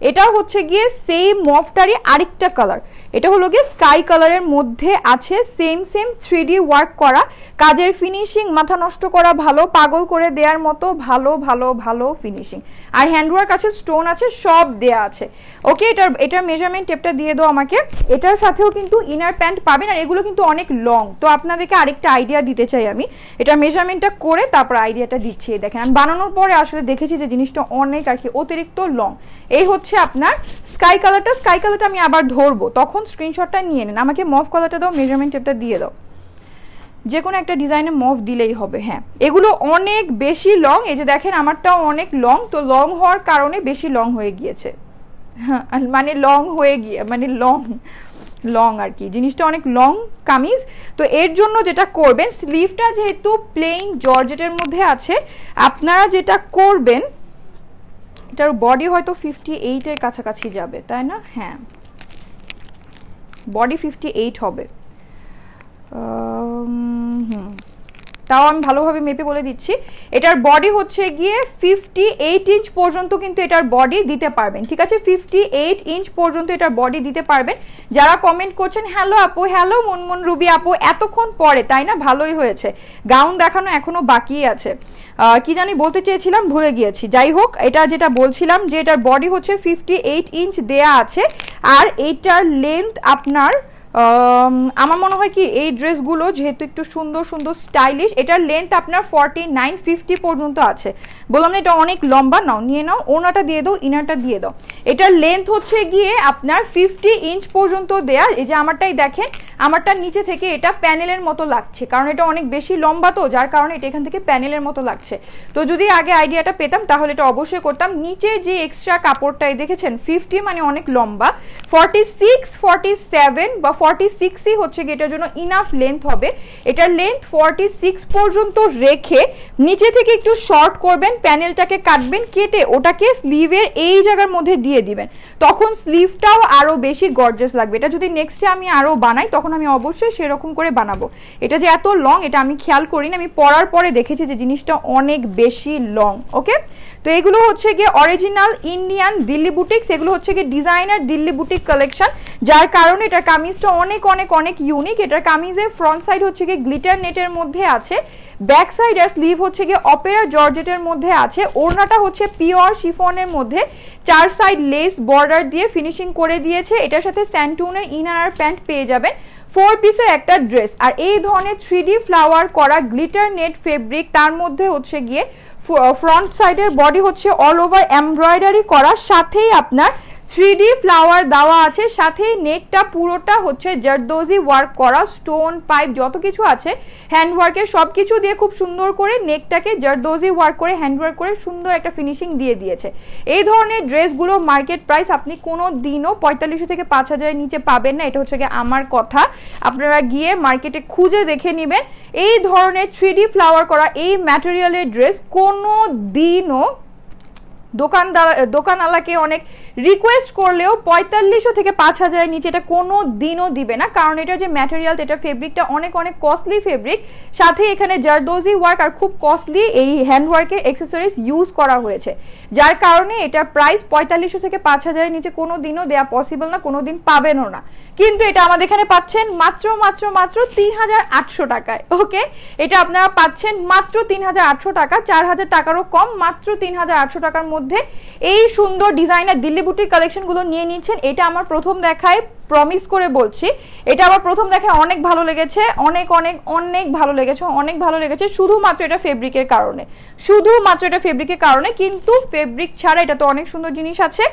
এটাও হচ্ছে গিয়ে সেম মফটারই আরেকটা কালার, এটা হলো গিয়ে স্কাই কালারের মধ্যে আছে, সেম 3D ওয়ার্ক করা, কাজের ফিনিশিং মাথা নষ্ট করা ভালো, পাগল করে দেওয়ার মতো ভালো ভালো ভালো ফিনিশিং, আর হ্যান্ডওয়ার্ক আছে, স্টোন আছে, সব দেয়া আছে, ওকে। এটার মেজারমেন্ট টেপটা দিয়ে দাও আমাকে। এটার সাথেও কিন্তু ইনার প্যান্ট পাবেন, আর এগুলো কিন্তু অনেক লং, তো আপনাদেরকে আরেকটা আইডিয়া দিতে চাই আমি, এটার মেজারমেন্টটা করে তারপর আইডিয়াটা দিচ্ছি। দেখেন আমি বানানোর পরে আসলে দেখেছি যে জিনিসটা অনেক আর কি অতিরিক্ত লং। এই হচ্ছে আপনার স্কাই কালারটা আমি আবার ধরবো, তখন স্ক্রিনশটটা নিয়ে নেন। আমাকে মফ কালারটা দাও, মেজারমেন্ট টেপটা দিয়ে দাও, যে কোনো একটা ডিজাইনে মফ দিলেই হবে। হ্যাঁ এগুলো অনেক বেশি লং, এই যে দেখেন আমারটাও অনেক লং, তো লং হওয়ার কারণে বেশি লং হয়ে গিয়েছে, হ্যাঁ মানে লং হয়ে গিয়ে মানে লং আর কি, জিনিসটা অনেক লং কামিজ। তো এর জন্য যেটা করবেন, স্লিভটা যেহেতু প্লেন জর্জেটের মধ্যে আছে, আপনারা যেটা করবেন, এটার বডি হয়তো 58 এর কাছাকাছি যাবে, তাই না? হ্যাঁ বডি 58 হবে। তাও আমি ভালোভাবে মেপে বলে দিচ্ছি, এটার বডি হচ্ছে গিয়ে 58 ইঞ্চ পর্যন্ত কিন্তু এটার বডি দিতে পারবেন, ঠিক আছে, 58 ইঞ্চ পর্যন্ত এটার বডি দিতে পারবেন। যারা কমেন্ট করছেন হ্যালো আপু, হ্যালো মুনমুন রুবি আপু, এতক্ষণ পরে তাই না, ভালোই হয়েছে। গাউন দেখানো এখনো বাকি আছে, কি জানি বলতে চেয়েছিলাম ভুলে গিয়েছি। যাই হোক, এটা যেটা বলছিলাম যে এটার বডি হচ্ছে 58 ইঞ্চ দেয়া আছে, আর এইটার লেন্থ আপনার আমার মনে হয় কি এই ড্রেসগুলো যেহেতু একটু সুন্দর সুন্দর স্টাইলিশ, এটার লেন্থ আপনার 49-50 পর্যন্ত আছে। বললাম না এটা অনেক লম্বা, নাও নিয়ে নাও, ওনাটা দিয়ে দাও, ইনারটা দিয়ে দাও। এটার লেন্থ হচ্ছে গিয়ে আপনার 50 ইঞ্চ পর্যন্ত দেয়া। এই যে আমারটাই দেখেন, আমারটার নিচে থেকে এটা প্যানেলের মতো লাগছে, কারণ এটা অনেক বেশি লম্বা তো, যার কারণে এটা এখান থেকে প্যানেলের মতো লাগছে। তো যদি আগে আইডিয়াটা পেতাম তাহলে এটা অবশ্যই করতাম। নিচের যে এক্সট্রা কাপড়টাই দেখেছেন 50 মানে অনেক লম্বা, 46, 47 বা 46ই হচ্ছে গিয়ে এটার জন্য ইনাফ লেন্থ হবে। এটার লেন্থ 46 পর্যন্ত রেখে নিচে থেকে একটু শর্ট করবেন, প্যানেলটাকে কাটবেন, কেটে ওটাকে স্লিভের এই জায়গার মধ্যে দিয়ে দিবেন, তখন স্লিভটাও আরো বেশি গর্জিয়াস লাগবে। এটা যদি নেক্সটে আমি আরো বানাই তখন আমি অবশ্যই সেরকম করে বানাবো। এটা যে এত লং এটা আমি খেয়াল করিনি, আমি পরার পরে দেখেছি যে জিনিসটা অনেক বেশি লং। ওকে, তো এগুলো হচ্ছে গিয়ে অরিজিনাল ইন্ডিয়ান দিল্লি বুটিক্স, এগুলো হচ্ছে গিয়ে ডিজাইনার দিল্লি বুটিক কালেকশন, যার কারণে এটার কামিজটা অনেক অনেক অনেক ইউনিক। এটার কামিজের ফ্রন্ট সাইড হচ্ছে গিয়ে গ্লিটার নেটের মধ্যে আছে, ব্যাক সাইড আর স্লিভ হচ্ছে গিয়ে অপেরা জর্জেটের মধ্যে আছে, ওড়নাটা হচ্ছে পিওর শিফনের মধ্যে 4 সাইড লেস বর্ডার দিয়ে ফিনিশিং করে দিয়েছে। এটার সাথে স্যান্টুনের ইনার আর প্যান্ট পেয়ে যাবেন, 4 পিসের একটা ড্রেস। আর এই ধরনের 3D ফ্লাওয়ার করা গ্লিটার নেট ফেব্রিক, তার মধ্যে হচ্ছে গিয়ে ফ্রন্ট সাইডের বডি হচ্ছে অল ওভার এমব্রয়ডারি করা, সাথেই আপনার 3D ফ্লাওয়ার দেওয়া আছে, সাথে নেকটা পুরোটা হচ্ছে জারদোজি ওয়ার্ক করা, স্টোন পাইপ যত কিছু আছে হ্যান্ড ওয়ার্কের সব কিছু দিয়ে খুব সুন্দর করে নেকটাকে জারদোজি ওয়ার্ক করে হ্যান্ড ওয়ার্ক করে সুন্দর একটা ফিনিশিং দিয়ে দিয়েছে। এই ধরনের ড্রেসগুলো মার্কেট প্রাইস আপনি কোনো দিনও 4500 থেকে 5000 নিচে পাবেন না, এটা হচ্ছে গিয়ে আমার কথা। আপনারা গিয়ে মার্কেটে খুঁজে দেখে নেবেন, এই ধরনের 3D ফ্লাওয়ার করা এই ম্যাটেরিয়ালের ড্রেস কোনো দিনও দোকানওয়ালাকে অনেক রিকোয়েস্ট করলেও 4500 থেকে 5000 নিচে এটা কোনো দিনও দিবে না, কারণ এটা যে ম্যাটেরিয়াল, এটা ফেব্রিকটা অনেক অনেক কস্টলি ফেব্রিক, সাথে এখানে জারদোজি ওয়ার্ক আর খুব কস্টলি এই হ্যান্ড ওয়ার্কের অ্যাক্সেসরিজ ইউজ করা হয়েছে, যার কারণে এটা প্রাইস 4500 থেকে 5000 নিচে কোনো দিনও দেওয়া পসিবল না, কোনো দিন পাবেনও না। কিন্তু এটা আমাদের এখানে পাচ্ছেন মাত্র মাত্র মাত্র 3800 টাকায়। ওকে, এটা আপনারা পাচ্ছেন মাত্র 3800 টাকা, 4000 টাকারও কম, মাত্র 3800 টাকার মধ্যে এই সুন্দর ডিজাইনার দিল্লি বুটিক কালেকশনগুলো নিয়ে নিচ্ছেন। এটা আমার প্রথম দেখায়, প্রমিস করে বলছি, এটা আমার প্রথম দেখায় অনেক ভালো লেগেছে, অনেক অনেক অনেক ভালো লেগেছে, অনেক ভালো লেগেছে, শুধুমাত্র এটা ফেব্রিকের কারণে, শুধুমাত্র এটা ফেব্রিকের কারণে। কিন্তু ফেব্রিক ছাড়া এটা তো অনেক সুন্দর জিনিস আছে।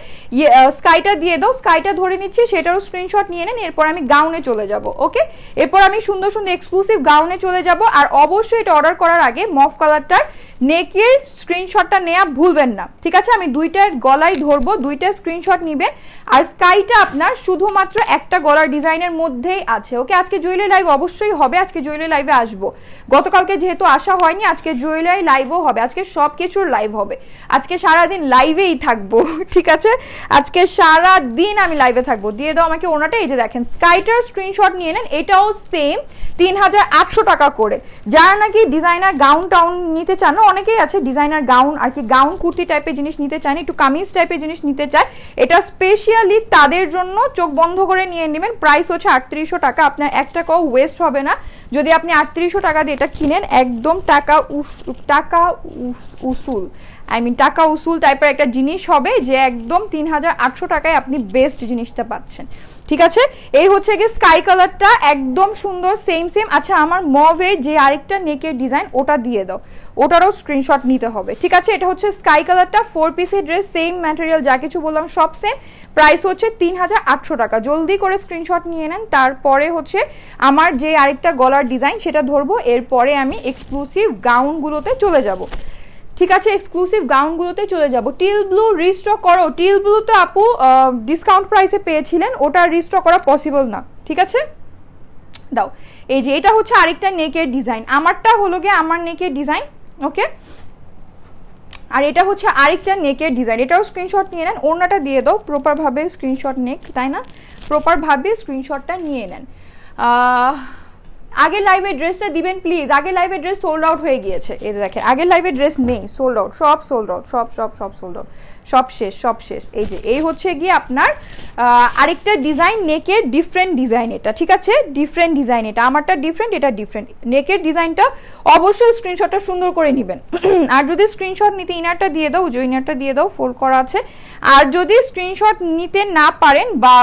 স্কাইটা দিয়ে দাও, স্কাইটা ধরে নিচ্ছি, সেটারও স্ক্রিনশট নিয়ে নেন, এরপর আমি গাউনে চলে যাব। ওকে, এরপর আমি সুন্দর সুন্দর এক্সক্লুসিভ গাউনে চলে যাব। আর অবশ্যই এটা অর্ডার করার আগে মফ কালারটার নেকের স্ক্রিনশটটা নেওয়া ভুলবেন না, ঠিক আছে? আমি দুইটার গলায় ধরবো, দুইটা স্ক্রিনশট নিবেন। আর স্কাইটা আপনার শুধুমাত্র একটা গলার ডিজাইনের মধ্যেই আছে। ওকে, আজকে জুয়েলারি লাইভ অবশ্যই হবে, আজকে জুয়েলারি লাইভে আসবো। গতকালকে যেহেতু আসা হয়নি, আজকে জুয়েলারি লাইভও হবে, আজকে সব কিছুর লাইভ হবে, আজকে সারাদিন লাইভেই থাকবো, ঠিক আছে? আজকে সারা দিন আমি লাইভে থাকবো। দিয়ে দাও আমাকে ওনাটা, এই যে দেখেন স্কাইটার স্ক্রিনশট নিয়ে নেন, এটাও সেম 3800 টাকা করে। যারা নাকি ডিজাইনার গাউন টাউন নিতে চান, অনেকেই আছে ডিজাইনার গাউন আর কি গাউন কুর্তি টাইপের জিনিস নিতে চান, একটু কামিজ টাইপের জিনিস নিতে চায়, এটা স্পেশালি তাদের জন্য। চোখ বন্ধ করে নিয়ে নেবেন, প্রাইস হচ্ছে 3800 টাকা, আপনার 1 টাকাও ওয়েস্ট হবে না যদি আপনি 3800 টাকা দিয়ে এটা কিনেন। একদম টাকা উসুল, টাকা উসুল টাইপের একটা জিনিস হবে, যে একদম 3800 টাকায় আপনি বেস্ট জিনিসটা পাচ্ছেন, ঠিক আছে? এই হচ্ছে গিয়ে স্কাই কালারটা, একদম সুন্দর, সেম সেম। আচ্ছা, আমার মভের যে আরেকটা নেকের ডিজাইন ওটা দিয়ে দাও, ওটারও স্ক্রিনশট নিতে হবে, ঠিক আছে? এটা হচ্ছে স্কাই কালারটা, 4 পিসের ড্রেস, সেম ম্যাটেরিয়াল, যা কিছু বললাম সব সেম, প্রাইস হচ্ছে 3800 টাকা। জলদি করে স্ক্রিনশট নিয়ে নেন। তারপরে হচ্ছে আমার যে আরেকটা গলার ডিজাইন সেটা ধরবো, এরপরে আমি এক্সক্লুসিভ গাউনগুলোতে চলে যাব, ঠিক আছে? এক্সক্লুসিভ গাউনগুলোতে চলে যাব। টিল ব্লু রিস্টক করো, টিল ব্লু তো আপু ডিসকাউন্ট প্রাইসে পেয়েছিলেন, ওটা রিস্টক করা পসিবল না, ঠিক আছে? দাও, এই যে এটা হচ্ছে আরেকটা নেকের ডিজাইন, আমারটা হলো গিয়ে আমার নেকের ডিজাইন। ওকে, আর এটা হচ্ছে আরেকটা নেকের ডিজাইন, এটাও স্ক্রিনশট নিয়ে নেন। ওড়নাটা দিয়ে দাও, প্রপারভাবে স্ক্রিনশট নেক, তাই না? প্রপারভাবে স্ক্রিনশটটা নিয়ে নেন। আগের লাইভের ড্রেসটা দিবেন প্লিজ, আগের লাইভের ড্রেস সোল্ড আউট হয়ে গিয়েছে। এই দেখেন আগের লাইভের ড্রেস নেই, সোল্ড আউট, সব সোল্ড আউট, সব সোল্ড আউট, সব শেষ। এই যে এই হচ্ছে গিয়ে আপনার আরেকটা ডিজাইন, নেকের ডিফারেন্ট ডিজাইন এটা, ঠিক আছে, ডিফারেন্ট ডিজাইন এটা, আমারটা ডিফারেন্ট, এটা ডিফারেন্ট। নেকের ডিজাইনটা অবশ্যই স্ক্রিনশটটা সুন্দর করে নেবেন। আর যদি স্ক্রিনশট নিতে ইনারটা দিয়ে দাও, যে ইনারটা দিয়ে দাও, ফোল্ড করা আছে। আর যদি স্ক্রিনশট নিতে না পারেন বা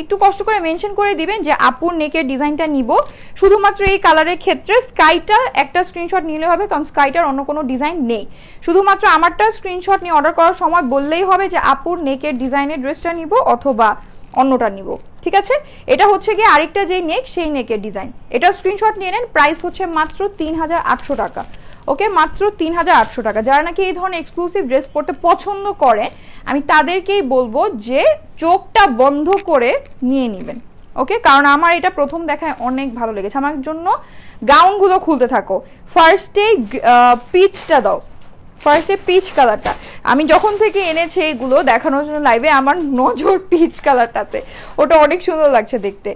একটু কষ্ট করে মেনশন করে দিবেন যে আপুর নেকের ডিজাইনটা নিব, শুধুমাত্র এই কালারের ক্ষেত্রে স্কাইটা একটা স্ক্রিনশট নিলে হবে, কারণ স্কাইটার অন্য কোনো ডিজাইন নেই। শুধুমাত্র আমারটা স্ক্রিনশট নিয়ে অর্ডার করার সময় বললেই হবে যে আপুর নেকের ডিজাইনের ড্রেসটা নিব অথবা অন্যটা নিব, ঠিক আছে। এটা হচ্ছে গিয়ে আরেকটা যেই নেক, সেই নেকের ডিজাইন, এটা স্ক্রিনশট নিয়ে নেন। প্রাইস হচ্ছে মাত্র 3800 টাকা, ওকে, মাত্র 3800 টাকা। যারা নাকি এই ধরনের এক্সক্লুসিভ ড্রেস পরতে পছন্দ করে, আমি তাদেরকেই বলবো যে চোখটা বন্ধ করে নিয়ে নেবেন, ওকে, কারণ আমার এটা প্রথম দেখায় অনেক ভালো লেগেছে। আমার জন্য গাউনগুলো খুলতে থাকো। ফার্স্টে পিচটা দাও, ফার্স্টে পিচ কালারটা আমি যখন থেকে এনেছি এগুলো দেখানোর জন্য লাইভে, আমার নজর পিচ কালারটাতে, ওটা অনেক সুন্দর লাগছে দেখতে।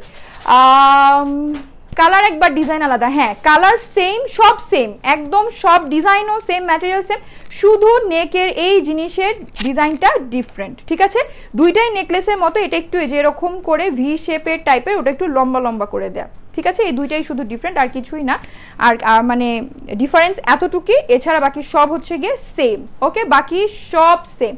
কালার একবার ডিজাইন আলাদা, হ্যাঁ কালার সেম, সব সেম একদম, সব ডিজাইনও সেম, ম্যাটেরিয়াল সেম, শুধু নেকের এই জিনিসের ডিজাইনটা ডিফারেন্ট, ঠিক আছে। দুইটাই নেকলেসের মতো, এটা একটু যেরকম করে ভি শেপের টাইপের, ওটা একটু লম্বা লম্বা করে দেয়া, ঠিক আছে। এই দুইটাই শুধু ডিফারেন্ট, আর কিছুই না। আর মানে ডিফারেন্স এতটুকুই, এছাড়া বাকি সব হচ্ছে গিয়ে সেম, ওকে, বাকি সব সেম,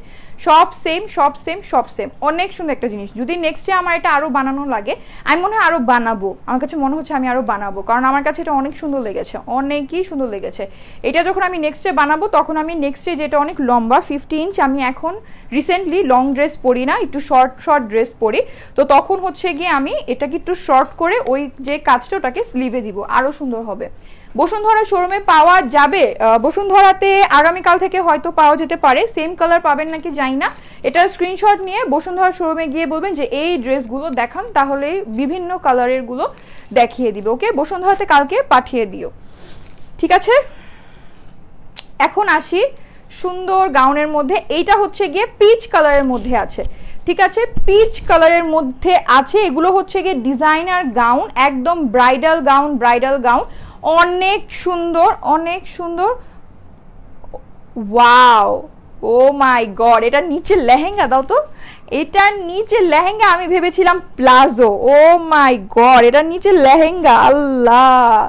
সব সেম। অনেক সুন্দর একটা জিনিস। যদি নেক্সট ডে আমার এটা আরো বানানো লাগে, আমি মনে হয় আরো বানাবো, আমার কাছে মনে হচ্ছে আমি আরো বানাবো, কারণ আমার কাছে এটা অনেক সুন্দর লেগেছে, অনেকই সুন্দর লেগেছে। এটা যখন আমি নেক্সট ডে বানাবো, তখন আমি নেক্সট ডে যেটা অনেক লম্বা 50 ইঞ্চ, আমি এখন রিসেন্টলি লং ড্রেস পরি না, একটু শর্ট ড্রেস পরি, তো তখন হচ্ছে গিয়ে আমি এটাকে একটু শর্ট করে ওই যে কাজটা ওটাকে স্লিভে দিব, আরো সুন্দর হবে। বসুন্ধরা শোরুমে পাওয়া যাবে, বসুন্ধরাতে আগামীকাল থেকে হয়তো পাওয়া যেতে পারে, সেম কালার পাবেন নাকি জানি না। এটা স্ক্রিনশট নিয়ে বসুন্ধরা শোরুমে গিয়ে বলবেন যে এই ড্রেসগুলো দেখান, তাহলে বিভিন্ন কালারের গুলো দেখিয়ে দিবে, ওকে। বসুন্ধরাতে কালকে পাঠিয়ে দিও, ঠিক আছে। এখন আসি সুন্দর গাউনের মধ্যে, এইটা হচ্ছে গিয়ে পিচ কালারের মধ্যে আছে, ঠিক আছে, পিচ কালারের মধ্যে আছে। এগুলো হচ্ছে গিয়ে ডিজাইনার গাউন, একদম ব্রাইডাল গাউন, অনেক সুন্দর। ওয়াও, ও মাই গড, এটা নিচে লেহেঙ্গা দাও তো, এটার নিচে লেহেঙ্গা, আমি ভেবেছিলাম প্লাজো, ও মাই গড, এটার নিচে লেহেঙ্গা। আল্লাহ,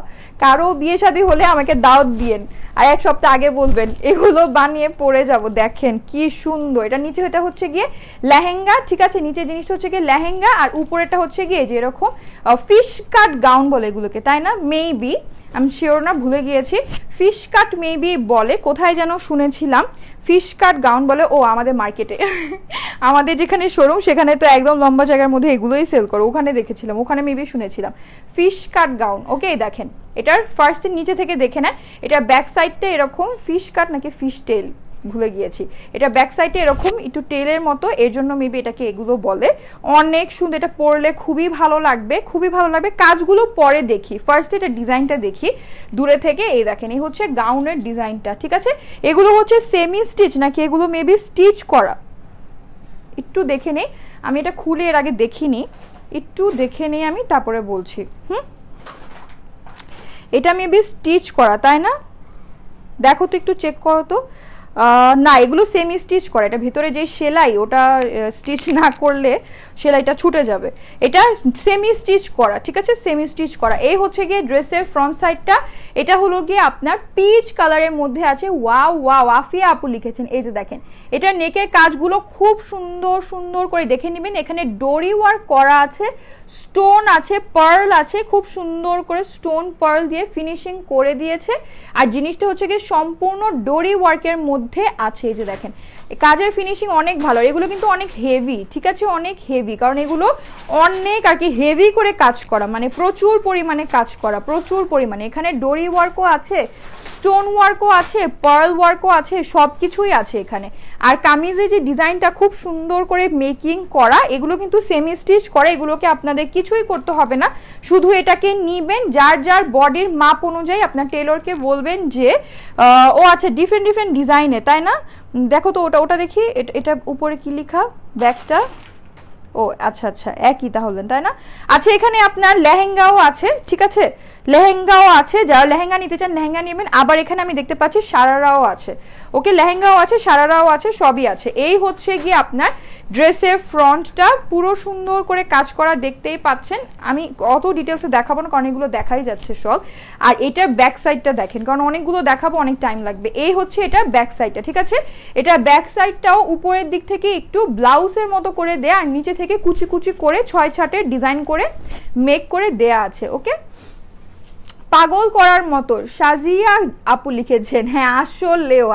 কারো বিয়ে শাদী হলে আমাকে দাওয়াত দিয়েন, আর এক সপ্তাহ আগে বলবেন, এগুলো বানিয়ে পরে যাব। দেখেন কি সুন্দর, এটা নিচে, এটা হচ্ছে গিয়ে লেহেঙ্গা, ঠিক আছে, নিচে জিনিসটা হচ্ছে গিয়ে লেহেঙ্গা, আর উপরেটা হচ্ছে গিয়ে যে এরকম ফিশ কাট গাউন বলে এগুলোকে, তাই না? মেবি, আমি শিওর না, ভুলে গিয়েছি, ফিশ কাট মেবি বলে, কোথায় যেন শুনেছিলাম ফিশ কাট গাউন বলে। ও, আমাদের মার্কেটে, আমাদের যেখানে শোরুম সেখানে তো একদম লম্বা জায়গার মধ্যে এগুলোই সেল করে, ওখানে দেখেছিলাম, ওখানে মেবি শুনেছিলাম ফিশ কাট গাউন, ওকে। দেখেন এটার ফার্স্টের নিচে থেকে দেখে নেন, এটা ব্যাক সাইডটা এরকম ফিশ কাট নাকি ফিশ টেল, ভুলে গিয়েছি, এটা ব্যাক সাইডে এরকম একটু টেলের মতো, এর জন্য মেবি এটাকে এগুলো বলে। অনেক সুন্দর, এটা পরলে খুবই ভালো লাগবে, কাজগুলো পরে দেখি, ফার্স্ট এটা ডিজাইনটা দেখি দূরে থেকে। এই দেখেন, এই হচ্ছে গাউনের ডিজাইনটা, ঠিক আছে। এগুলো হচ্ছে সেমি স্টিচ নাকি এগুলো মেবি স্টিচ করা, একটু দেখে নেই, আমি এটা খুলে এর আগে দেখিনি, একটু দেখে নেই আমি, তারপরে বলছি। এটা মেবি স্টিচ করা, তাই না? দেখো তো, একটু চেক করো তো। না, এগুলো সেমি স্টিচ করা, এটা ভিতরে যে সেলাই, ওটা স্টিচ না করলে সেলাইটা ছুটে যাবে। এটা সেমি স্টিচ করা, ঠিক আছে, সেমি স্টিচ করা। এই হচ্ছে গিয়ে ড্রেসের ফ্রন্ট সাইডটা, এটা হলো গিয়ে আপনার পিচ কালারের মধ্যে আছে। ওয়াও, আফিয়া আপু লিখেছেন, এই যে দেখেন, এটা নেকের কাজগুলো খুব সুন্দর করে দেখে নেবেন। এখানে ডোরি ওয়ার্ক করা আছে, স্টোন আছে, পার্ল আছে, খুব সুন্দর করে স্টোন পার্ল দিয়ে ফিনিশিং করে দিয়েছে। আর জিনিসটা হচ্ছে গিয়ে সম্পূর্ণ ডোরি ওয়ার্কের মধ্যে আছে, এই যে দেখেন, কাজের ফিনিশিং অনেক ভালো। এগুলো কিন্তু অনেক হেভি, ঠিক আছে, অনেক হেভি, কারণ এগুলো অনেক আর কি হেভি করে কাজ করা, মানে প্রচুর পরিমাণে কাজ করা, প্রচুর পরিমাণে। এখানে ডোরি ওয়ার্কও আছে, স্টোন ওয়ার্কও আছে, পার্ল ওয়ার্কও আছে, সব কিছুই আছে এখানে। আর কামিজে যে ডিজাইনটা খুব সুন্দর করে মেকিং করা, এগুলো কিন্তু সেমি স্টিচ করা, এগুলোকে আপনাদের কিছুই করতে হবে না, শুধু এটাকে নিবেন, যার বডির মাপ অনুযায়ী আপনার টেলরকে বলবেন যে ও আচ্ছা ডিফারেন্ট ডিজাইনে, তাই না? দেখো তো, ওটা দেখি, এটা উপরে কি লেখা, ব্যাগটা, ও আচ্ছা একই তাহলে, তাই না? আচ্ছা, এখানে আপনার লেহেঙ্গাও আছে, ঠিক আছে, লেহেঙ্গাও আছে, যারা লেহেঙ্গা নিতে চান লেহেঙ্গা নেবেন। আবার এখানে আমি দেখতে পাচ্ছি সারারাও আছে, ওকে লেহেঙ্গাও আছে, সারারাও আছে, সবই আছে। এই হচ্ছে গিয়ে আপনার ড্রেসের ফ্রন্টটা পুরো সুন্দর করে কাজ করা, দেখতেই পাচ্ছেন। আমি অত ডিটেলসে দেখাবো না কারণ এগুলো দেখাই যাচ্ছে সব। আর এটার ব্যাক সাইডটা দেখেন, কারণ অনেকগুলো দেখাবো, অনেক টাইম লাগবে। এই হচ্ছে এটা ব্যাক সাইডটা, ঠিক আছে। এটা ব্যাক সাইডটাও উপরের দিক থেকে একটু ব্লাউজের মতো করে দেয়া, আর নিচে থেকে কুচি কুচি করে 6 ছাটের ডিজাইন করে মেক করে দেয়া আছে, ওকে। পাগল করার মতো সাজিয়া আপু লিখেছেন, হ্যাঁ আসলেও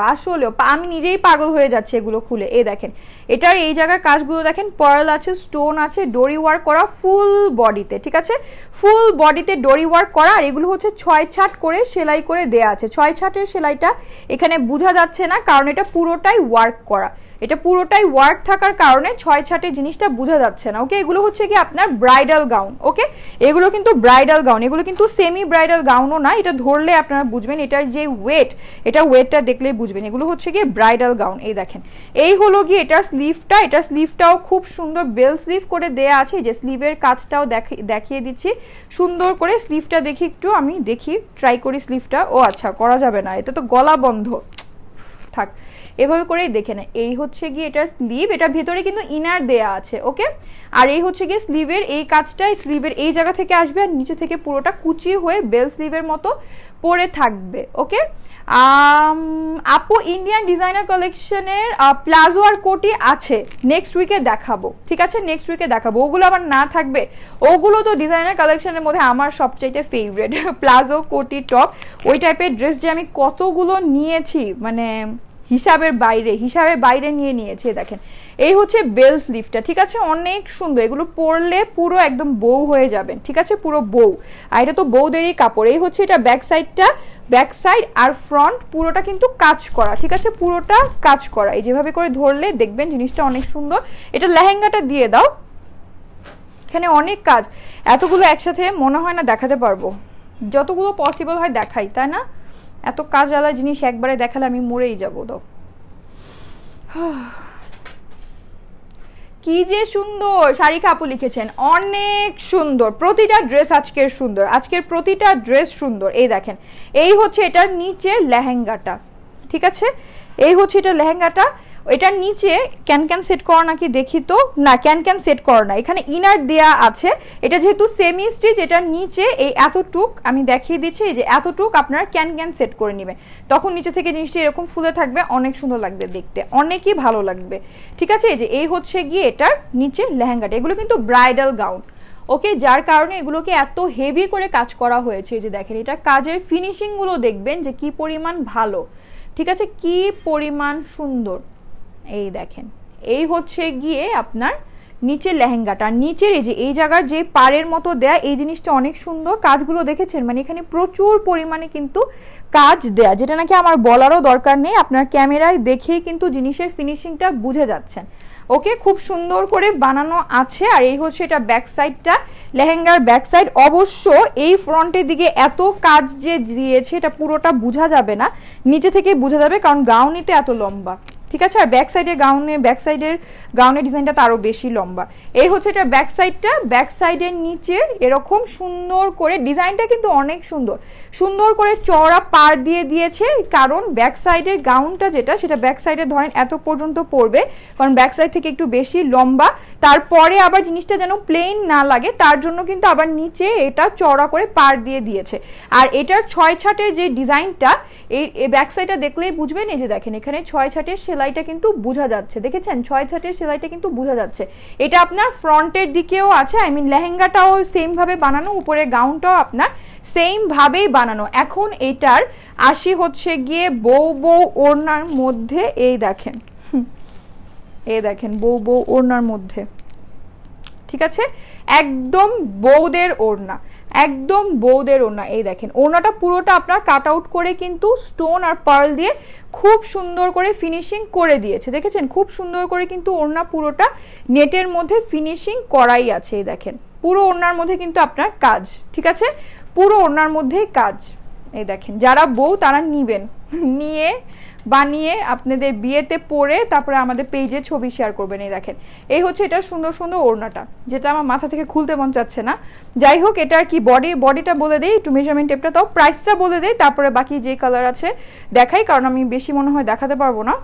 আমি নিজেই পাগল হয়ে যাচ্ছে এগুলো খুলে। এই দেখেন এটার এই জায়গার কাজগুলো দেখেন, পার্ল আছে, স্টোন আছে, ডরি ওয়ার্ক করা ফুল বডিতে, ঠিক আছে, ফুল বডিতে ডরি ওয়ার্ক করা। আর এগুলো হচ্ছে 6 ছাট করে সেলাই করে দেয়া আছে। 6 ছাটের সেলাইটা এখানে বোঝা যাচ্ছে না কারণ এটা পুরোটাই ওয়ার্ক করা, এটা পুরোটাই ওয়ার্ক থাকার কারণে 6 ছাটের জিনিসটা বোঝা যাচ্ছে না, ওকে। এগুলো হচ্ছে কি আপনার ব্রাইডাল গাউন, ওকে, এগুলো কিন্তু ব্রাইডাল গাউন, এগুলো কিন্তু সেমি ব্রাইডাল গাউনও না। এটা ধরলে আপনারা বুঝবেন, এটার যে ওয়েট, এটা ওয়েটটা দেখলেই বুঝবেন এগুলো হচ্ছে কি ব্রাইডাল গাউন। এই দেখেন এই হলো গিয়ে এটার স্লিভটা, এটা স্লিভটাও খুব সুন্দর বেল স্লিভ করে দেয়া আছে। যে স্লিভের কাজটাও দেখিয়ে দিচ্ছি সুন্দর করে। স্লিভটা দেখি একটু, আমি দেখি ট্রাই করি স্লিভটা। ও আচ্ছা, করা যাবে না, এটা তো গলা বন্ধ, থাক, এভাবে করেই দেখে না। এই হচ্ছে গিয়ে এটার স্লিভ, এটা ভেতরে কিন্তু ইনার দেয়া আছে, ওকে। আর এই হচ্ছে গিয়ে স্লিভের এই কাজটা, স্লিভের এই জায়গা থেকে আসবে আর নিচে থেকে পুরোটা কুচি হয়ে বেল স্লিভের মতো পরে থাকবে, ওকে। আপু ইন্ডিয়ান ডিজাইনার কালেকশনের প্লাজো আর কোটি আছে, নেক্সট উইকে দেখাবো, ঠিক আছে, নেক্সট উইকে দেখাবো। ওগুলো আবার না থাকবে, ওগুলো তো ডিজাইনার কালেকশনের মধ্যে আমার সবচাইতে ফেভারিট, প্লাজো কোটি টপ, ওই টাইপের ড্রেস যে আমি কতগুলো নিয়েছি, মানে হিসাবের বাইরে নিয়েছে। দেখেন এই হচ্ছে বেল স্লিভটা, ঠিক আছে, অনেক সুন্দর। এগুলো পরলে পুরো একদম বউ হয়ে যাবেন, ঠিক আছে, পুরো বউ। আর এটা তো বউদেরই কাপড়। এই হচ্ছে এটা ব্যাক সাইডটা, ব্যাক সাইড আর ফ্রন্ট পুরোটা কিন্তু কাজ করা, ঠিক আছে, পুরোটা কাজ করা। এই যেভাবে করে ধরলে দেখবেন জিনিসটা অনেক সুন্দর। এটা লেহেঙ্গাটা দিয়ে দাও, এখানে অনেক কাজ, এতগুলো একসাথে মনে হয় না দেখাতে পারবো, যতগুলো পসিবল হয় দেখাই, তাই না? এত কাজ আলা জিনিস একবারে দেখালে আমি মরেই যাবো। তো কি যে সুন্দর, শারিকা আপু লিখেছেন অনেক সুন্দর, প্রতিটা ড্রেস আজকের সুন্দর, আজকের প্রতিটা ড্রেস সুন্দর। এই দেখেন এই হচ্ছে এটার নিচের লেহেঙ্গাটা, ঠিক আছে, এই হচ্ছে এটা লেহেঙ্গাটা। এটার নিচে ক্যান সেট করা নাকি দেখি তো, না ক্যান সেট করা না, এখানে ইনার দেয়া আছে। এটা যেহেতু সেমি স্টিচ, এটার নিচে এই এতটুক আমি দেখিয়ে দিচ্ছি, এই যে এতটুক আপনারা ক্যান সেট করে নেবেন, তখন নিচে থেকে জিনিসটা এরকম ফুলে থাকবে, অনেক সুন্দর লাগবে দেখতে, অনেকই ভালো লাগবে, ঠিক আছে। এই যে এই হচ্ছে গিয়ে এটার নিচে লেহেঙ্গাটা, এগুলো কিন্তু ব্রাইডাল গাউন, ওকে, যার কারণে এগুলোকে এত হেভি করে কাজ করা হয়েছে। যে দেখেন এটা কাজের ফিনিশিং গুলো দেখবেন যে কি পরিমাণ ভালো, ঠিক আছে, কি পরিমাণ সুন্দর। এই দেখেন এই হচ্ছে গিয়ে আপনার নিচের লেহেঙ্গাটা, নিচের এই যে এই জায়গার যে পাড়ের মতো দেয়া, এই জিনিসটা অনেক সুন্দর। কাজগুলো দেখেছেন, মানে এখানে প্রচুর পরিমাণে কিন্তু কাজ দেয়া, যেটা নাকি আমার বলারও দরকার নেই, আপনার ক্যামেরায় দেখেই কিন্তু জিনিসের ফিনিশিংটা বুঝে যাচ্ছেন, ওকে, খুব সুন্দর করে বানানো আছে। আর এই হচ্ছে এটা ব্যাক সাইডটা, লেহেঙ্গার ব্যাক সাইড। অবশ্য এই ফ্রন্টের দিকে এত কাজ যে দিয়েছে এটা পুরোটা বোঝা যাবে না, নিচে থেকে বোঝা যাবে কারণ গাউনই তো এত লম্বা, ঠিক আছে। আর ব্যাক সাইডের গাউনের ডিজাইনটা তো আরো বেশি লম্বা। এই হচ্ছে এটা ব্যাক সাইডটা, ব্যাক সাইডের নিচে এরকম সুন্দর করে ডিজাইনটা কিন্তু অনেক সুন্দর, সুন্দর করে চওড়া পার দিয়ে দিয়েছে, কারণ ব্যাক সাইডের গাউনটা যেটা সেটা ব্যাক সাইডে ধরেন এত পর্যন্ত পড়বে, কারণ ব্যাক সাইড থেকে একটু বেশি লম্বা। তারপরে আবার জিনিসটা যেন প্লেন না লাগে তার জন্য কিন্তু আবার নিচে এটা চওড়া করে পার দিয়ে দিয়েছে। আর এটার 6 ছাটের যে ডিজাইনটা, এই ব্যাক সাইডটা দেখলেই বুঝবেন। এই যে দেখেন এখানে 6 ছাটের সেলাইটা কিন্তু বোঝা যাচ্ছে, দেখেছেন 6 ছাটের সেলাইটা কিন্তু বোঝা যাচ্ছে। এটা আপনার ফ্রন্টের দিকেও আছে, আই মিন লেহেঙ্গাটাও সেম ভাবে বানানো, উপরে গাউনটাও আপনার সেম ভাবেই বানানো। এখন এটার আসি হচ্ছে গিয়ে বউ ওড়নার মধ্যে, এই দেখেন বউ ওড়নার মধ্যে, ঠিক আছে, একদম বউদের ওড়না, একদম বউদের ওড়না। এই দেখেন ওড়নাটা পুরোটা আপনার কাট আউট করে কিন্তু স্টোন আর পার্ল দিয়ে খুব সুন্দর করে ফিনিশিং করে দিয়েছে, দেখেছেন, খুব সুন্দর করে কিন্তু ওড়না পুরোটা নেটের মধ্যে ফিনিশিং করাই আছে। এই দেখেন পুরো ওড়নার মধ্যে কিন্তু আপনার কাজ, ঠিক আছে, পুরো ওড়নার মধ্যেই কাজ। এই দেখেন যারা বউ তারা নিবেন, নিয়ে বানিয়ে আপনাদের বিয়েতে পরে তারপরে আমাদের পেজে ছবি শেয়ার করবেন। এই দেখেন এই হচ্ছে এটার সুন্দর সুন্দর ওড়নাটা, যেটা আমার মাথা থেকে খুলতে মন চাচ্ছে না। যাই হোক এটার কি বডিটা বলে দেই, একটু মেজারমেন্ট টেপটা, তাও প্রাইসটা বলে দেই, তারপরে বাকি যে কালার আছে দেখাই, কারণ আমি বেশি মনে হয় দেখাতে পারবো না,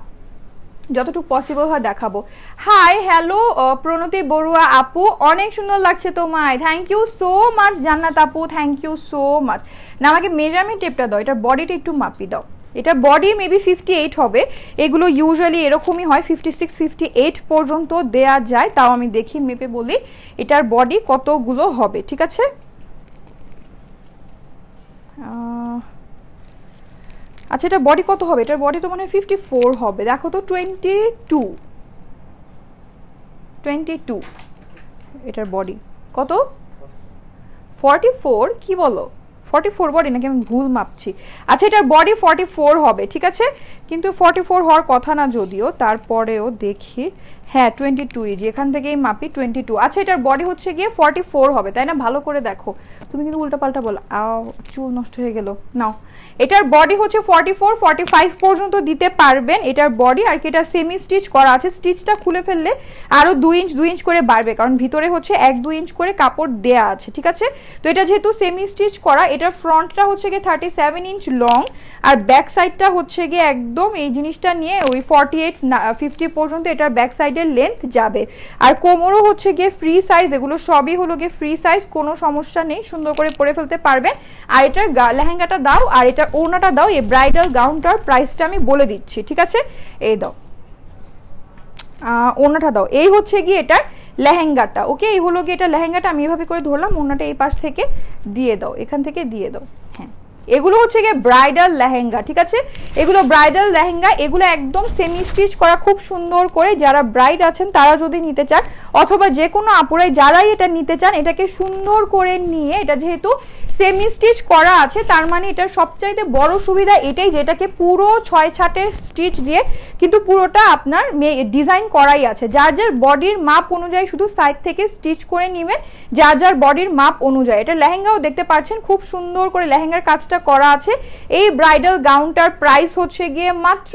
যতটুকু পসিবল হয় দেখাবো। হাই হ্যালো প্রণতি বড়ুয়া আপু, অনেক সুন্দর লাগছে তোমায়, থ্যাংক ইউ সো মাচ জান্নাত আপু, থ্যাংক ইউ সো মাচ। না আমাকে মেজারমেন্ট টেপটা দাও, এটার বডিটা একটু মাপি দাও। এটা বডি মেবি 58 হবে, এগুলো ইউজুয়ালি এরকমই হয় 56 58 পর্যন্ত দেয়া যায়, তাও আমি দেখি মেপে বলি এটার বডি কতগুলো হবে, ঠিক আছে। আচ্ছা এটা বডি কত হবে, এটার বডি তো মনে হয় 54 হবে, দেখো তো 22 এটার বডি কত 44, কি বলো 44 বডি নাকি আমি ভুল মাপছি। আচ্ছা এটার বডি 44 হবে, ঠিক আছে, কিন্তু 44 হওয়ার কথা না যদিও, তারপরেও দেখি, হ্যাঁ 22, যেখান থেকেই মাপি 22। আচ্ছা এটার বডি হচ্ছে গিয়ে 44 হবে, তাই না, ভালো করে দেখো, তুমি কিন্তু উল্টাপাল্টা বলো, চুল নষ্ট হয়ে গেল। নাও এটার বডি হচ্ছে 44 45 পর্যন্ত দিতে পারবেন এটার বডি, আর কি এটা সেমি স্টিচ করা আছে, স্টিচটা খুলে ফেললে আরো 2 ইঞ্চ করে বাড়বে, কারণ ভিতরে হচ্ছে 1-2 ইঞ্চ করে কাপড় দেয়া আছে, ঠিক আছে। তো এটা যেহেতু সেমি স্টিচ করা, এটার ফ্রন্টটা হচ্ছে গিয়ে 37 ইঞ্চ লং, আর ব্যাক সাইডটা হচ্ছে গিয়ে একদম এই জিনিসটা নিয়ে ওই 48 50 পর্যন্ত এটার ব্যাক সাইডের লেন্থ যাবে, আর কোমরও হচ্ছে গিয়ে ফ্রি সাইজ, এগুলো সবই হলো গিয়ে ফ্রি সাইজ, কোনো সমস্যা নেই, সুন্দর করে পরে ফেলতে পারবেন। আর এটার লেহেঙ্গাটা দাও, আর এটা ওড়নাটা দাও, এই ব্রাইডাল গাউনটার প্রাইসটা আমি বলে দিচ্ছি, ঠিক আছে। এই দাও ওড়নাটা দাও, এই হচ্ছে গিয়ে এটার লেহেঙ্গাটা, ওকে, এই হলো গিয়ে এটা লেহেঙ্গাটা, আমি এভাবে করে ধরলাম, ওড়নাটা এই পাশ থেকে দিয়ে দাও, এখান থেকে দিয়ে দাও, হ্যাঁ এগুলো হচ্ছে গিয়ে ব্রাইডাল লেহেঙ্গা, ঠিক আছে, এগুলো ব্রাইডাল লেহেঙ্গা, এগুলো একদম সেমি স্টিচ করা খুব সুন্দর করে, যারা ব্রাইড আছেন তারা যদি নিতে চান, অথবা যে কোনো আপুরাই যারাই এটা নিতে চান, এটাকে সুন্দর করে নিয়ে, এটা যেহেতু সেমি স্টিচ করা আছে তার মানে এটার সবচাইতে বড় সুবিধা এটাই, যেটাকে পুরো 6-6 স্টিচ দিয়ে কিন্তু পুরোটা আপনার ডিজাইন করাই আছে, যার যার বডির মাপ অনুযায়ী শুধু সাইড থেকে স্টিচ করে নেবেন, যার যার বডির মাপ অনুযায়ী। এটা লেহেঙ্গাও দেখতে পাচ্ছেন খুব সুন্দর করে লেহেঙ্গার কাজটা করা আছে। এই ব্রাইডাল গাউনটার প্রাইস হচ্ছে গিয়ে মাত্র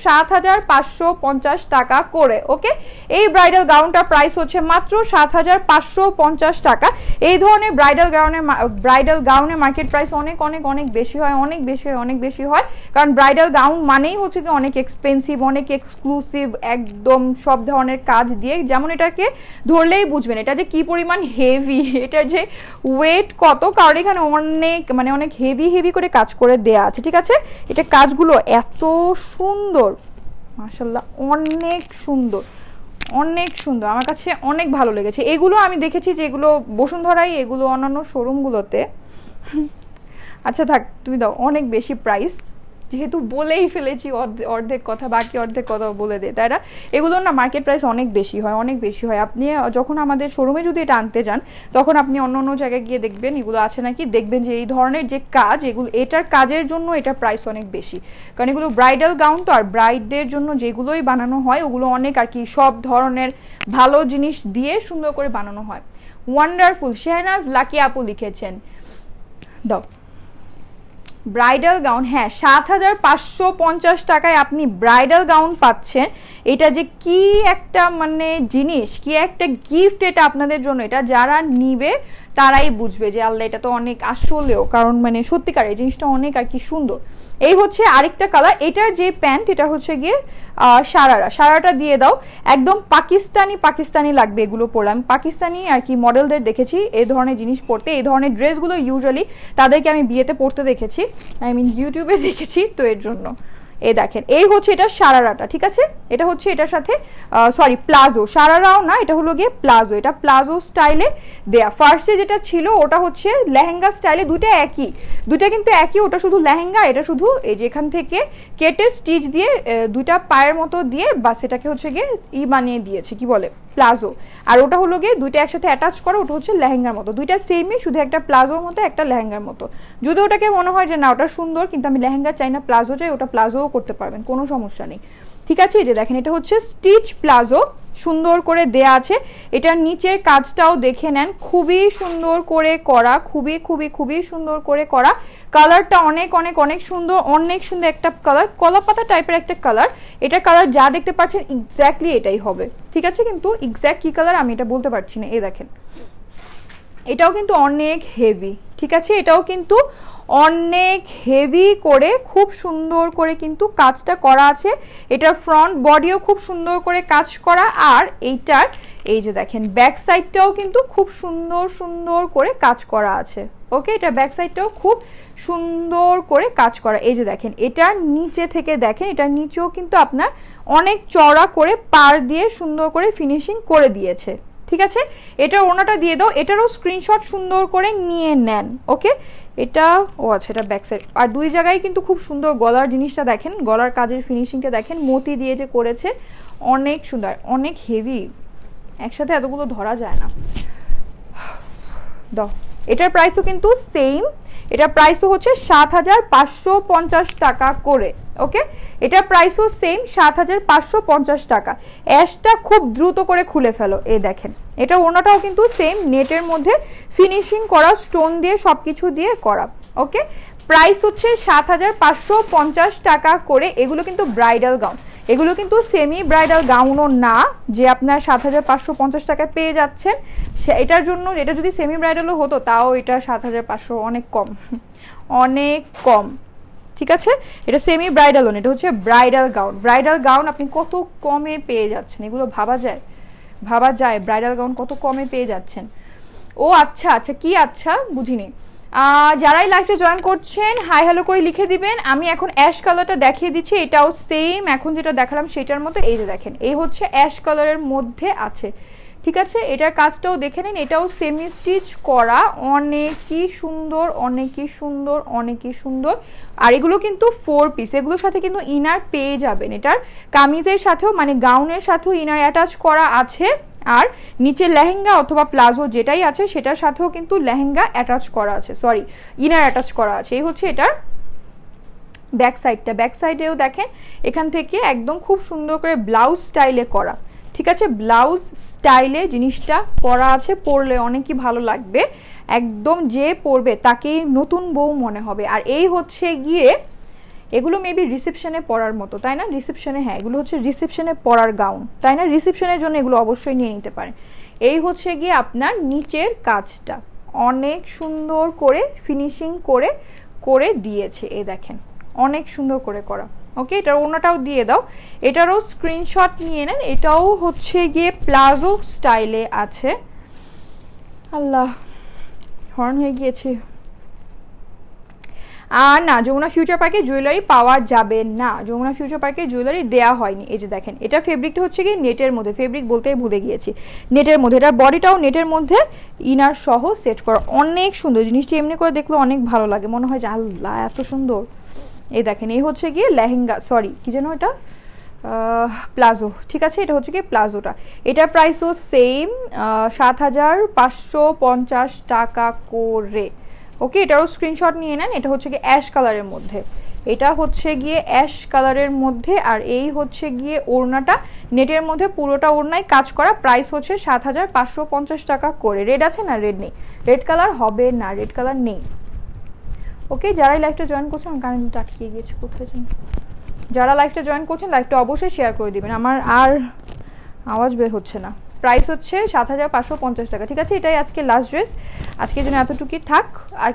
7,550 টাকা করে, ওকে, এই ব্রাইডাল গাউনটার প্রাইস হচ্ছে মাত্র 7,550 টাকা। এই ধরনের ব্রাইডাল গাউনের মার্কেট প্রাইস অনেক বেশি হয়, অনেক বেশি হয়, কারণ ব্রাইডাল গাউন মানেই হচ্ছে কি অনেক এক্সপেন্সিভ, অনেক এক্সক্লুসিভ, একদম সব ধরনের কাজ দিয়ে, যেমন এটাকে ধরলেই বুঝবেন এটা যে কি পরিমাণ হেভি, এটার যে ওয়েট কত, কারণ এখানে অনেক হেভি করে কাজ করে দেয়া আছে, ঠিক আছে। এটা কাজগুলো এত সুন্দর, মাশাআল্লাহ অনেক সুন্দর, আমার কাছে অনেক ভালো লেগেছে। এগুলো আমি দেখেছি যে এগুলো বসুন্ধরাই, এগুলো অন্যান্য শোরুমগুলোতে, আচ্ছা থাক তুমি দাও, অনেক বেশি প্রাইস, যেহেতু বলেই ফেলেছি অর্ধেক কথা, বাকি অর্ধেক কথা বলে দে, তাই না, এগুলো না মার্কেট প্রাইস অনেক বেশি হয়। আপনি যখন আমাদের শোরুমে যদি এটা আনতে যান, তখন আপনি অন্য জায়গায় গিয়ে দেখবেন এগুলো আছে নাকি, দেখবেন যে এই ধরনের যে কাজ, এগুলো এটার কাজের জন্য এটার প্রাইস অনেক বেশি, কারণ এগুলো ব্রাইডাল গাউন তো, আর ব্রাইডদের জন্য যেগুলোই বানানো হয় ওগুলো অনেক আর কি সব ধরনের ভালো জিনিস দিয়ে সুন্দর করে বানানো হয়। ওয়ান্ডারফুল, শেহনাজ লাকি আপু লিখেছেন, দাও ব্রাইডাল গাউন, হ্যাঁ 7,550 টাকায় আপনি ব্রাইডাল গাউন পাচ্ছেন। এটা যে কি একটা জিনিস, কি একটা গিফট এটা আপনাদের জন্য, এটা যারা নিবে তারাই বুঝবে যে আল্লাহ এটা তো অনেক আসলেও, কারণ সত্যিকার এই জিনিসটা অনেক আর কি সুন্দর। এই হচ্ছে আরেকটা কালার, এটার যে প্যান্ট, এটা হচ্ছে গিয়ে সারারা দিয়ে দাও, একদম পাকিস্তানি লাগবে এগুলো পরে, আমি পাকিস্তানি আর কি মডেলদের দেখেছি এই ধরনের জিনিস পরতে, এই ধরনের ড্রেসগুলো ইউজুয়ালি তাদেরকে আমি বিয়েতে পরতে দেখেছি, ইউটিউবে দেখেছি, তো এর জন্য এই দেখেন এই হচ্ছে এটা সারারাটা, ঠিক আছে, এটা হচ্ছে এটার সাথে সরি প্লাজো, সারারাও না, এটা হলো গিয়ে প্লাজো, এটা প্লাজো স্টাইলে দেয়া। ফার্স্টে যেটা ছিল ওটা হচ্ছে লেহেঙ্গা স্টাইলে, দুইটা কিন্তু একই, ওটা শুধু লেহেঙ্গা, এটা শুধু এই যে এখান থেকে কেটে স্টিচ দিয়ে দুইটা পায়ের মতো দিয়ে বাস এটাকে হচ্ছে গিয়ে বানিয়ে দিয়েছে, কি বলে প্লাজো, আর ওটা হলো গিয়ে দুইটা একসাথে অ্যাটাচ করা, ওটা হচ্ছে লেহেঙ্গার মতো, দুইটা সেমই, শুধু একটা প্লাজোর মতো একটা লেহেঙ্গার মতো। যদি ওটাকে মনে হয় যে না ওটা সুন্দর কিন্তু আমি লেহেঙ্গা চাই না প্লাজো চাই, ওটা প্লাজোও করতে পারবেন, কোনো সমস্যা নেই, ঠিক আছে, এই যে দেখেন এটা হচ্ছে স্টিচ প্লাজো, সুন্দর করে দেয়া আছে। এটার নিচের কাজটাও দেখে নেন, খুবই সুন্দর করে করা, খুবই খুবই খুবই সুন্দর করে করা। কালারটা অনেক অনেক অনেক সুন্দর, অনেক সুন্দর একটা কালার, কলা পাতা টাইপের একটা কালার। এটা কালার যা দেখতে পাচ্ছেন এক্স্যাক্টলি এটাই হবে, ঠিক আছে, কিন্তু এক্স্যাক্ট কি কালার আমি এটা বলতে পারছি না। এই দেখেন এটাও কিন্তু অনেক হেভি, ঠিক আছে, এটাও কিন্তু অনেক হেভি করে খুব সুন্দর করে কিন্তু কাজটা করা আছে। এটার ফ্রন্ট বডিও খুব সুন্দর করে কাজ করা, আর এইটার এই যে দেখেন ব্যাক সাইডটাও কিন্তু খুব সুন্দর সুন্দর করে কাজ করা আছে। ওকে, এটা ব্যাক সাইডটাও খুব সুন্দর করে কাজ করা। এই যে দেখেন এটার নিচে থেকে দেখেন, এটার নিচেও কিন্তু আপনার অনেক চড়া করে পার দিয়ে সুন্দর করে ফিনিশিং করে দিয়েছে, ঠিক আছে। এটা ওনাটা দিয়ে দাও, এটারও স্ক্রিনশট সুন্দর করে নিয়ে নেন। ওকে, এটা ও আচ্ছা এটা ব্যাক সাইড, আর দুই জায়গায় কিন্তু খুব সুন্দর গলার জিনিসটা দেখেন, গলার কাজের ফিনিশিংটা দেখেন, মতি দিয়ে যে করেছে অনেক সুন্দর, অনেক হেভি, একসাথে এতগুলো ধরা যায় না। দাও, এটার প্রাইসও কিন্তু সেম, এটার প্রাইসও হচ্ছে ৭৫৫০ টাকা করে। ওকে, এটার প্রাইসও সেম ৭৫৫০ টাকা। অ্যাশটা খুব দ্রুত করে খুলে ফেলো। এই দেখেন এটা ওনাটাও কিন্তু সেম নেটের মধ্যে ফিনিশিং করা, স্টোন দিয়ে সবকিছু দিয়ে করা। ওকে, প্রাইস হচ্ছে ৭৫৫০ টাকা করে। এগুলো কিন্তু ব্রাইডাল গাউন, এগুলো কিন্তু সেমি ব্রাইডাল গাউনও না যে আপনার ৭৫৫০ টাকায় পেয়ে যাচ্ছেন। এটার জন্য, এটা যদি সেমি ব্রাইডালও হতো তাও এটা ৭৫০০ অনেক কম, অনেক কম, ঠিক আছে। এটা সেমি ব্রাইডালও না, এটা হচ্ছে ব্রাইডাল গাউন। ব্রাইডাল গাউন আপনি কত কমে পেয়ে যাচ্ছেন, এগুলো ভাবা যায়, ভাবা যায় ব্রাইডাল গাউন কত কমে পেয়ে যাচ্ছেন। ও আচ্ছা আচ্ছা, কি আচ্ছা বুঝিনি। যারাই লাইভে জয়েন করছেন হাই হ্যালো করে লিখে দিবেন। আমি এখন অ্যাশ কালারটা দেখিয়ে দিচ্ছি, এটাও সেম এখন যেটা দেখালাম সেটার মতো। এই যে দেখেন এই হচ্ছে অ্যাশ কালারের মধ্যে আছে, ঠিক আছে। এটার কাজটাও দেখে নিন, এটাও সেমি স্টিচ করা, অনেকই সুন্দর, অনেকই সুন্দর, অনেকই সুন্দর। আর এগুলো কিন্তু 4 পিস, এগুলোর সাথে কিন্তু ইনার পেয়ে যাবেন। এটার কামিজের সাথেও মানে গাউনের সাথেও ইনার অ্যাটাচ করা আছে, আর নিচে লেহেঙ্গা অথবা প্লাজো যেটাই আছে সেটার সাথেও কিন্তু লেহেঙ্গা অ্যাটাচ করা আছে, সরি ইনার অ্যাটাচ করা আছে। এই হচ্ছে এটার ব্যাক সাইডটা, ব্যাক সাইডেও দেখেন এখান থেকে একদম খুব সুন্দর করে ব্লাউজ স্টাইলে করা, ঠিক আছে, ব্লাউজ স্টাইলে জিনিসটা করা আছে। পরলে অনেকই ভালো লাগবে, একদম যে পরবে তাকেই নতুন বউ মনে হবে। আর এই হচ্ছে গিয়ে এগুলো মেবি রিসেপশনে পরার মতো, তাই না, রিসেপশনে, হ্যাঁ এগুলো হচ্ছে রিসেপশনে পরার গাউন, তাই না, রিসেপশনের জন্য এগুলো অবশ্যই নিয়ে নিতে পারেন। এই হচ্ছে গিয়ে আপনার নিচের কাজটা অনেক সুন্দর করে ফিনিশিং করে করে দিয়েছে, এই দেখেন অনেক সুন্দর করে করা। ওকে, এটার ওনাটাও দিয়ে দাও, এটারও স্ক্রিনশট নিয়ে নেন। এটাও হচ্ছে গিয়ে প্লাজো স্টাইলে আছে। আল্লাহ হর্ন হয়ে গিয়েছে। আর না, যমুনা ফিউচার পার্কে জুয়েলারি পাওয়া যাবে না, যমুনা ফিউচার পার্কে জুয়েলারি দেওয়া হয়নি। এই যে দেখেন এটা ফেব্রিকটা হচ্ছে কি নেটের মধ্যে, ফেব্রিক বলতেই ভুলে গিয়েছি, নেটের মধ্যে। এটার বডিটাও নেটের মধ্যে ইনার সহ সেট করা, অনেক সুন্দর জিনিসটি। এমনি করে দেখলে অনেক ভালো লাগে, মনে হয় যে আল্লাহ এত সুন্দর। এই দেখেন এই হচ্ছে গিয়ে লেহেঙ্গা, সরি কি যেন এটা, প্লাজো, ঠিক আছে, এটা হচ্ছে গিয়ে প্লাজোটা। এটার প্রাইসও সেম ৭৫৫০ টাকা করে। ওকে, এটারও স্ক্রিনশট নিয়ে নেন। এটা হচ্ছে গিয়ে অ্যাশ কালারের মধ্যে, এটা হচ্ছে গিয়ে অ্যাশ কালারের মধ্যে। আর এই হচ্ছে গিয়ে ওড়নাটা নেটের মধ্যে, পুরোটা ওড়নায় কাজ করা। প্রাইস হচ্ছে ৭৫৫০ টাকা করে। রেড আছে না, রেড নেই, রেড কালার হবে না, রেড কালার নেই। ওকে, যারাই লাইভটা জয়েন করছেন, আমার কানে দুটো আটকিয়ে গিয়েছে কোথায় যেন, যারা লাইভটা জয়েন করছেন লাইভটা অবশ্যই শেয়ার করে দিবেন, আমার আর আওয়াজ বের হচ্ছে না। প্রাইস হচ্ছে ৭৫৫০ টাকা, ঠিক আছে। এটাই আজকে লাস্ট ড্রেস, আজকের জন্য এতটুকুই থাক, আর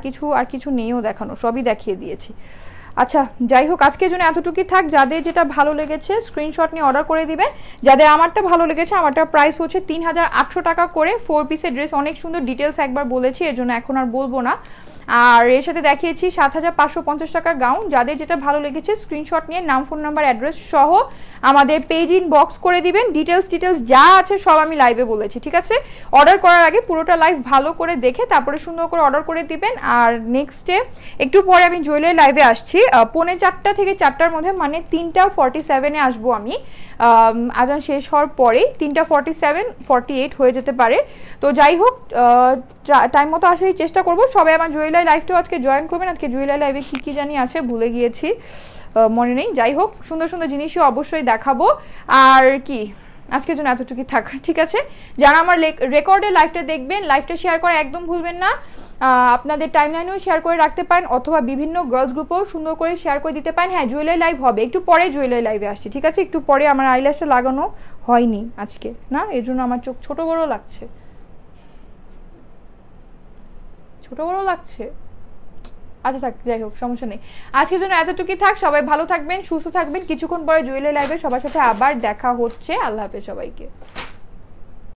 কিছু নেইও দেখানো, সবই দেখিয়ে দিয়েছি। আচ্ছা যাই হোক, আজকের জন্য এতটুকুই থাক। যাদের যেটা ভালো লেগেছে স্ক্রিনশট নিয়ে অর্ডার করে দিবেন। যাদের আমারটা ভালো লেগেছে, আমারটার প্রাইস হচ্ছে ৩৮০০ টাকা করে। 4 পিসের ড্রেস, অনেক সুন্দর, ডিটেলস একবার বলেছি, এর জন্য এখন আর বলবো না। আর এর সাথে দেখিয়েছি ৭৫৫০ টাকার গাউন। যাদের যেটা ভালো লেগেছে স্ক্রিনশট নিয়ে নাম, ফোন নাম্বার, অ্যাড্রেস সহ আমাদের পেজ ইনবক্স করে দিবেন। ডিটেলস যা আছে সব আমি লাইভে বলেছি, ঠিক আছে। অর্ডার করার আগে পুরোটা লাইভ ভালো করে দেখে তারপরে সুন্দর করে অর্ডার করে দিবেন। আর নেক্সটে একটু পরে আমি জুয়েলারি লাইভে আসছি 4:45 থেকে 4টার মধ্যে, মানে 3:47-এ আসবো আমি। আজান শেষ হওয়ার পরেই 3:47-48 হয়ে যেতে পারে। তো যাই হোক টাইম মতো আসারই চেষ্টা করবো। সবাই আমার জুয়েলারি লাইভটাও আজকে জয়েন করবেন। আজকে জুয়েলারি লাইভে কী জানি আছে ভুলে গিয়েছি, মনে নেই। যাই হোক, সুন্দর সুন্দর জিনিসও অবশ্যই দেখাবো। আর কি, আজকের জন্য এতটুকুই থাক, ঠিক আছে? যারা আমার রেকর্ডে লাইভটা দেখবেন, লাইভটা শেয়ার করা একদম ভুলবেন না। আপনাদের টাইমলাইনেও শেয়ার করে রাখতে পারেন, অথবা বিভিন্ন গার্লস গ্রুপেও সুন্দর করে শেয়ার করে দিতে পারেন। হ্যাঁ, জুয়েলারি লাইভ হবে একটু পরে, জুয়েলারি লাইভে আসছি, ঠিক আছে? একটু পরে। আমার আইল্যাশটা লাগানো হয়নি আজকে না, এর জন্য আমার চোখ ছোট বড় লাগছে, ছোট বড় লাগছে। আচ্ছা থাক, যাই হোক, সমস্যা নেই। আজকের জন্য এতটুকুই থাক। সবাই ভালো থাকবেন, সুস্থ থাকবেন। কিছুক্ষণ পরে জুয়েলারি লাইভে সবার সাথে আবার দেখা হচ্ছে। আল্লাহ হাফেজ সবাইকে।